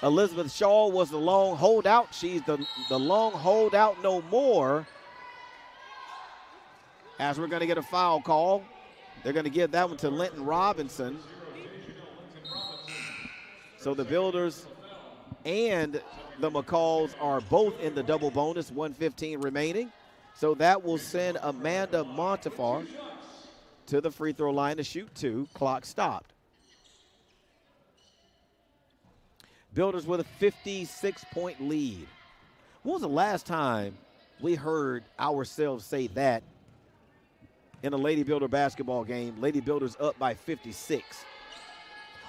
Elizabeth Shaw was the long holdout. She's the long holdout no more. As we're going to get a foul call, they're going to give that one to Linton Robinson. So the Builders and the McCalls are both in the double bonus, 1:15 remaining. So that will send Amanda Montefar to the free throw line to shoot 2. Clock stopped. Builders with a 56-point lead. When was the last time we heard ourselves say that in a Lady Builder basketball game? Lady Builders up by 56.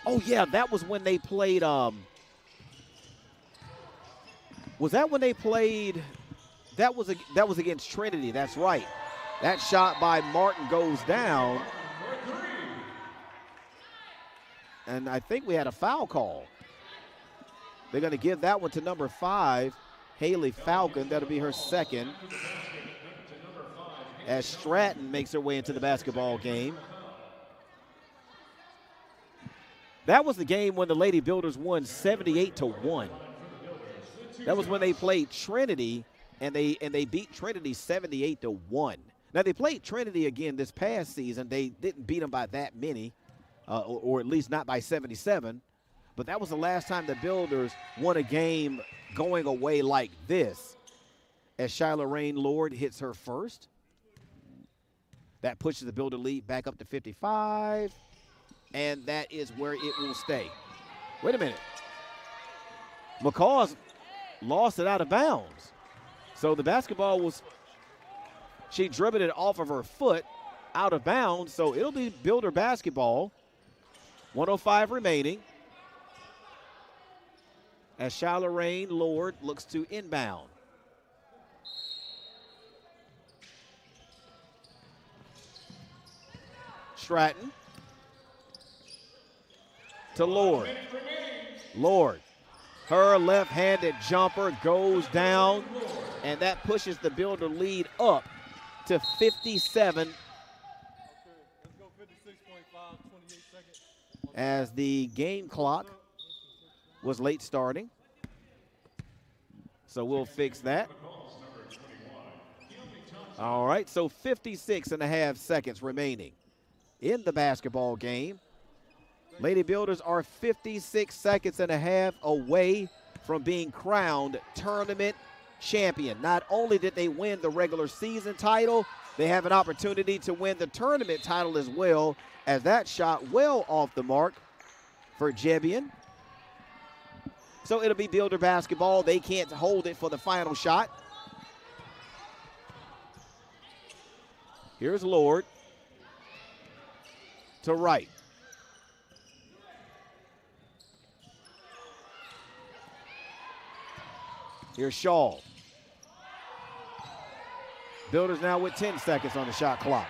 Oh, yeah, that was when they played, was that when they played, that was against Trinity, that's right. That shot by Martin goes down. And I think we had a foul call. They're going to give that one to number 5, Haley Falcon. That'll be her second. As Stratton makes her way into the basketball game. That was the game when the Lady Builders won 78-1. That was when they played Trinity, and they beat Trinity 78-1. Now, they played Trinity again this past season. They didn't beat them by that many, or at least not by 77. But that was the last time the Builders won a game going away like this. As Shyla Rain Lord hits her first. That pushes the Builder lead back up to 55. And that is where it will stay. Wait a minute. McCaw's lost it out of bounds. So the basketball was, she dribbled it off of her foot out of bounds. So it'll be Builder basketball. 1:05 remaining. As Shyla Rain Lord looks to inbound. Stratton. To Lord. Lord. Her left-handed jumper goes down, and that pushes the Builder lead up to 57. Okay, let's go 56.5, 28 seconds. As the game clock was late starting. So we'll fix that. All right, so 56.5 seconds remaining in the basketball game. Lady Builders are 56 seconds and a half away from being crowned tournament champion. Not only did they win the regular season title, they have an opportunity to win the tournament title as well, as that shot well off the mark for Jebian. So it'll be Builder basketball. They can't hold it for the final shot. Here's Lord to right. Here's Shaw. Builders now with 10 seconds on the shot clock.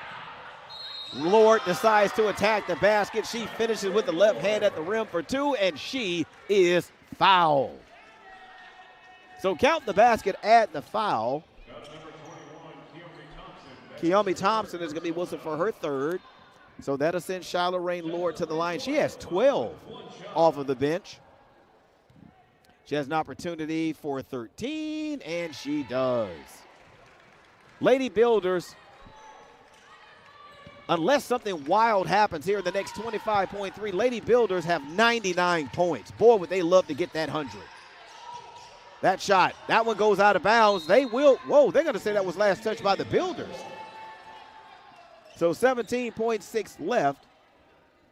Lord decides to attack the basket. She finishes with the left hand at the rim for 2, and she is fouled. So count the basket, add the foul. Kiyomi Thompson is going to be whistled for her third. So that'll send Shyla Rain Lord to the line. She has 12 off of the bench. She has an opportunity for 13, and she does. Lady Builders, unless something wild happens here in the next 25.3, Lady Builders have 99 points. Boy, would they love to get that 100. That shot, that one goes out of bounds. They will, whoa, they're going to say that was last touched by the Builders. So 17.6 left.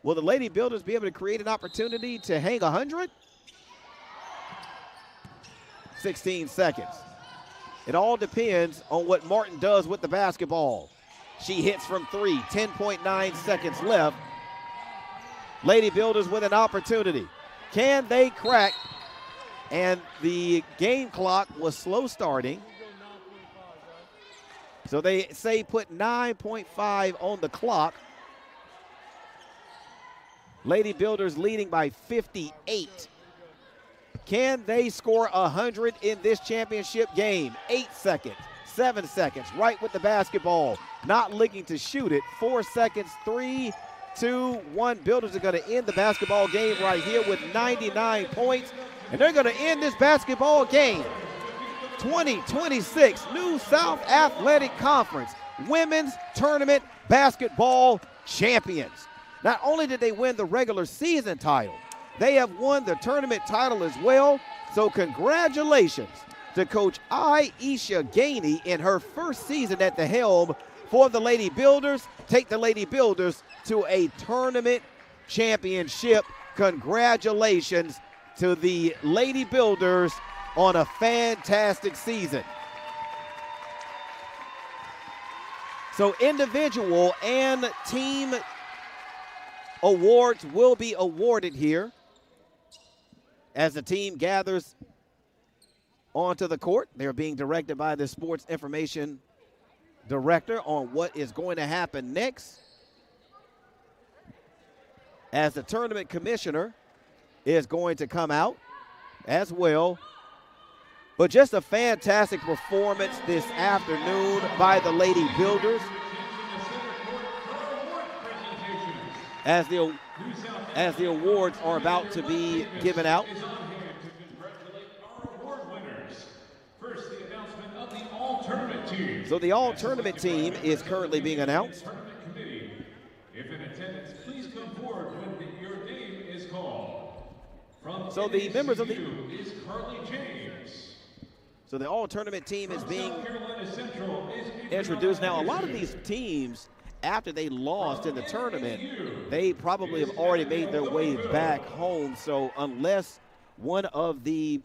Will the Lady Builders be able to create an opportunity to hang 100? 16 seconds. It all depends on what Martin does with the basketball. She hits from 3, 10.9 seconds left. Lady Builders with an opportunity. Can they crack? And the game clock was slow starting. So they say put 9.5 on the clock. Lady Builders leading by 58. Can they score 100 in this championship game? 8 seconds, 7 seconds, right with the basketball. Not looking to shoot it. 4 seconds, 3, 2, 1. Builders are going to end the basketball game right here with 99 points. And they're going to end this basketball game. 2026 New South Athletic Conference Women's Tournament Basketball Champions. Not only did they win the regular season title, they have won the tournament title as well. So congratulations to Coach Aisha Gainey in her first season at the helm for the Lady Builders. Take the Lady Builders to a tournament championship. Congratulations to the Lady Builders on a fantastic season. So individual and team awards will be awarded here as the team gathers onto the court. They're being directed by the sports information director on what is going to happen next, as the tournament commissioner is going to come out as well. But just a fantastic performance this afternoon by the Lady Builders. As the awards are about to be given out. So the all-tournament team is currently being announced. If in attendance, please come forward when your name is called. So the members of the is Carly James. So the all-tournament team is being introduced. Now, a lot of these teams, after they lost in the tournament, they probably have already made their way back home. So unless one of the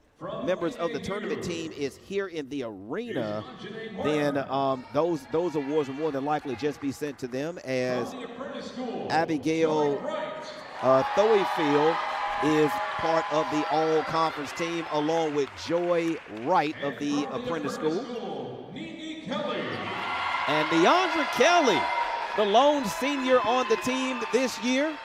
members of the tournament team is here in the arena, then those awards will more than likely just be sent to them, as Abigail Thoeyfield is part of the all-conference team, along with Joy Wright of the Apprentice School. And Deandra Kelly, the lone senior on the team this year,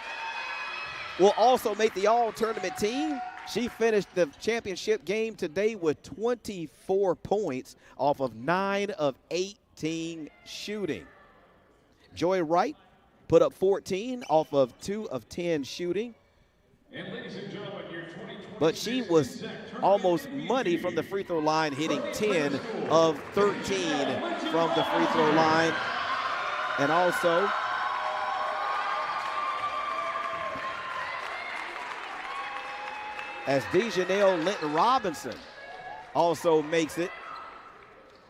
will also make the all-tournament team. She finished the championship game today with 24 points off of 9 of 18 shooting. Joy Wright put up 14 off of 2 of 10 shooting. And ladies and gentlemen, your 2020 but she was almost money from the free throw line, hitting 10 of 13 from the free throw line. And also, as Dejanelle Linton Robinson also makes it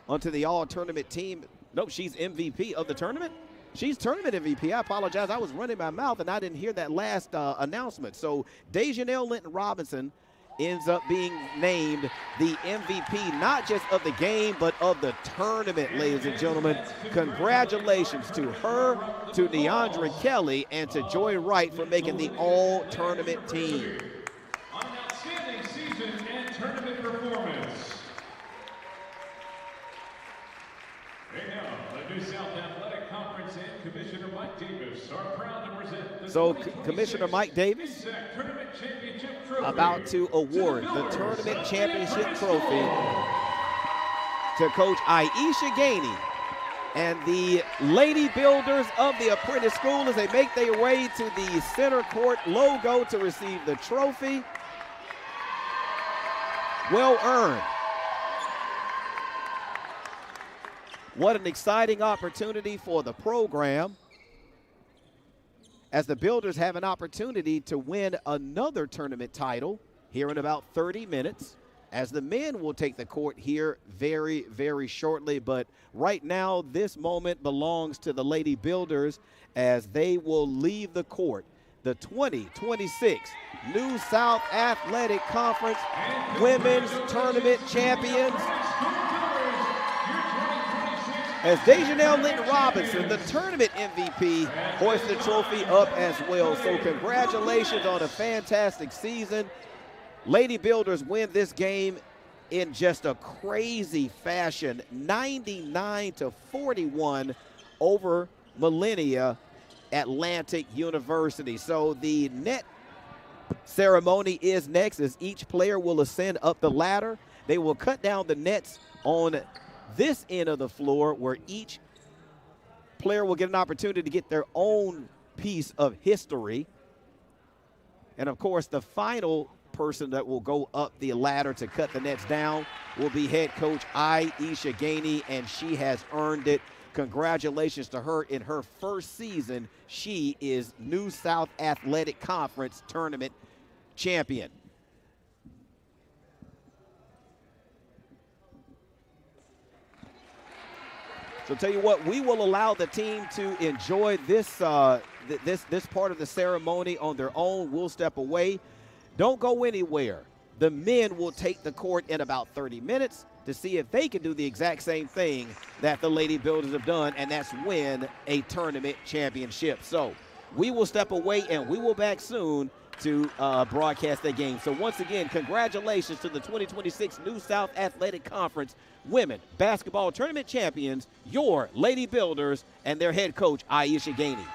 onto the all-tournament team. Nope, she's MVP of the tournament. She's tournament MVP. I apologize. I was running my mouth and I didn't hear that last announcement. So Dejanelle Linton Robinson ends up being named the MVP, not just of the game, but of the tournament, ladies and gentlemen. Congratulations to her, to Deandra Kelly, and to Joy Wright for making the all-tournament team. On an outstanding season and tournament performance. Right now, the New South Athletic Conference and Commissioner Mike Davis are proud to present the So Commissioner Mike Davis NSAC Tournament Championship Trophy about to award the tournament championship trophy to Coach Aisha Gainey and the Lady Builders of the Apprentice School as they make their way to the center court logo to receive the trophy. well earned. What an exciting opportunity for the program, as the Builders have an opportunity to win another tournament title here in about 30 minutes, as the men will take the court here very, very shortly. But right now, this moment belongs to the Lady Builders, as they will leave the court. The 2026 New South Athletic Conference Women's Tournament Champions, as Dejanelle Linton Robinson, the tournament MVP, hoists the trophy up as well. So congratulations on a fantastic season. Lady Builders win this game in just a crazy fashion, 99-41 over Milennia Atlantic University. So the net ceremony is next, as each player will ascend up the ladder. They will cut down the nets on this end of the floor, where each player will get an opportunity to get their own piece of history. And of course, the final person that will go up the ladder to cut the nets down will be head coach Aisha Gainey, and she has earned it. Congratulations to her in her first season. She is New South Athletic Conference Tournament champion. So tell you what, we will allow the team to enjoy this this part of the ceremony on their own. We'll step away. Don't go anywhere. The men will take the court in about 30 minutes to see if they can do the exact same thing that the Lady Builders have done, and that's win a tournament championship. So we will step away, and we will back soon to broadcast that game. So once again, congratulations to the 2026 New South Athletic Conference Women Basketball Tournament Champions, your Lady Builders, and their head coach, Aisha Gainey.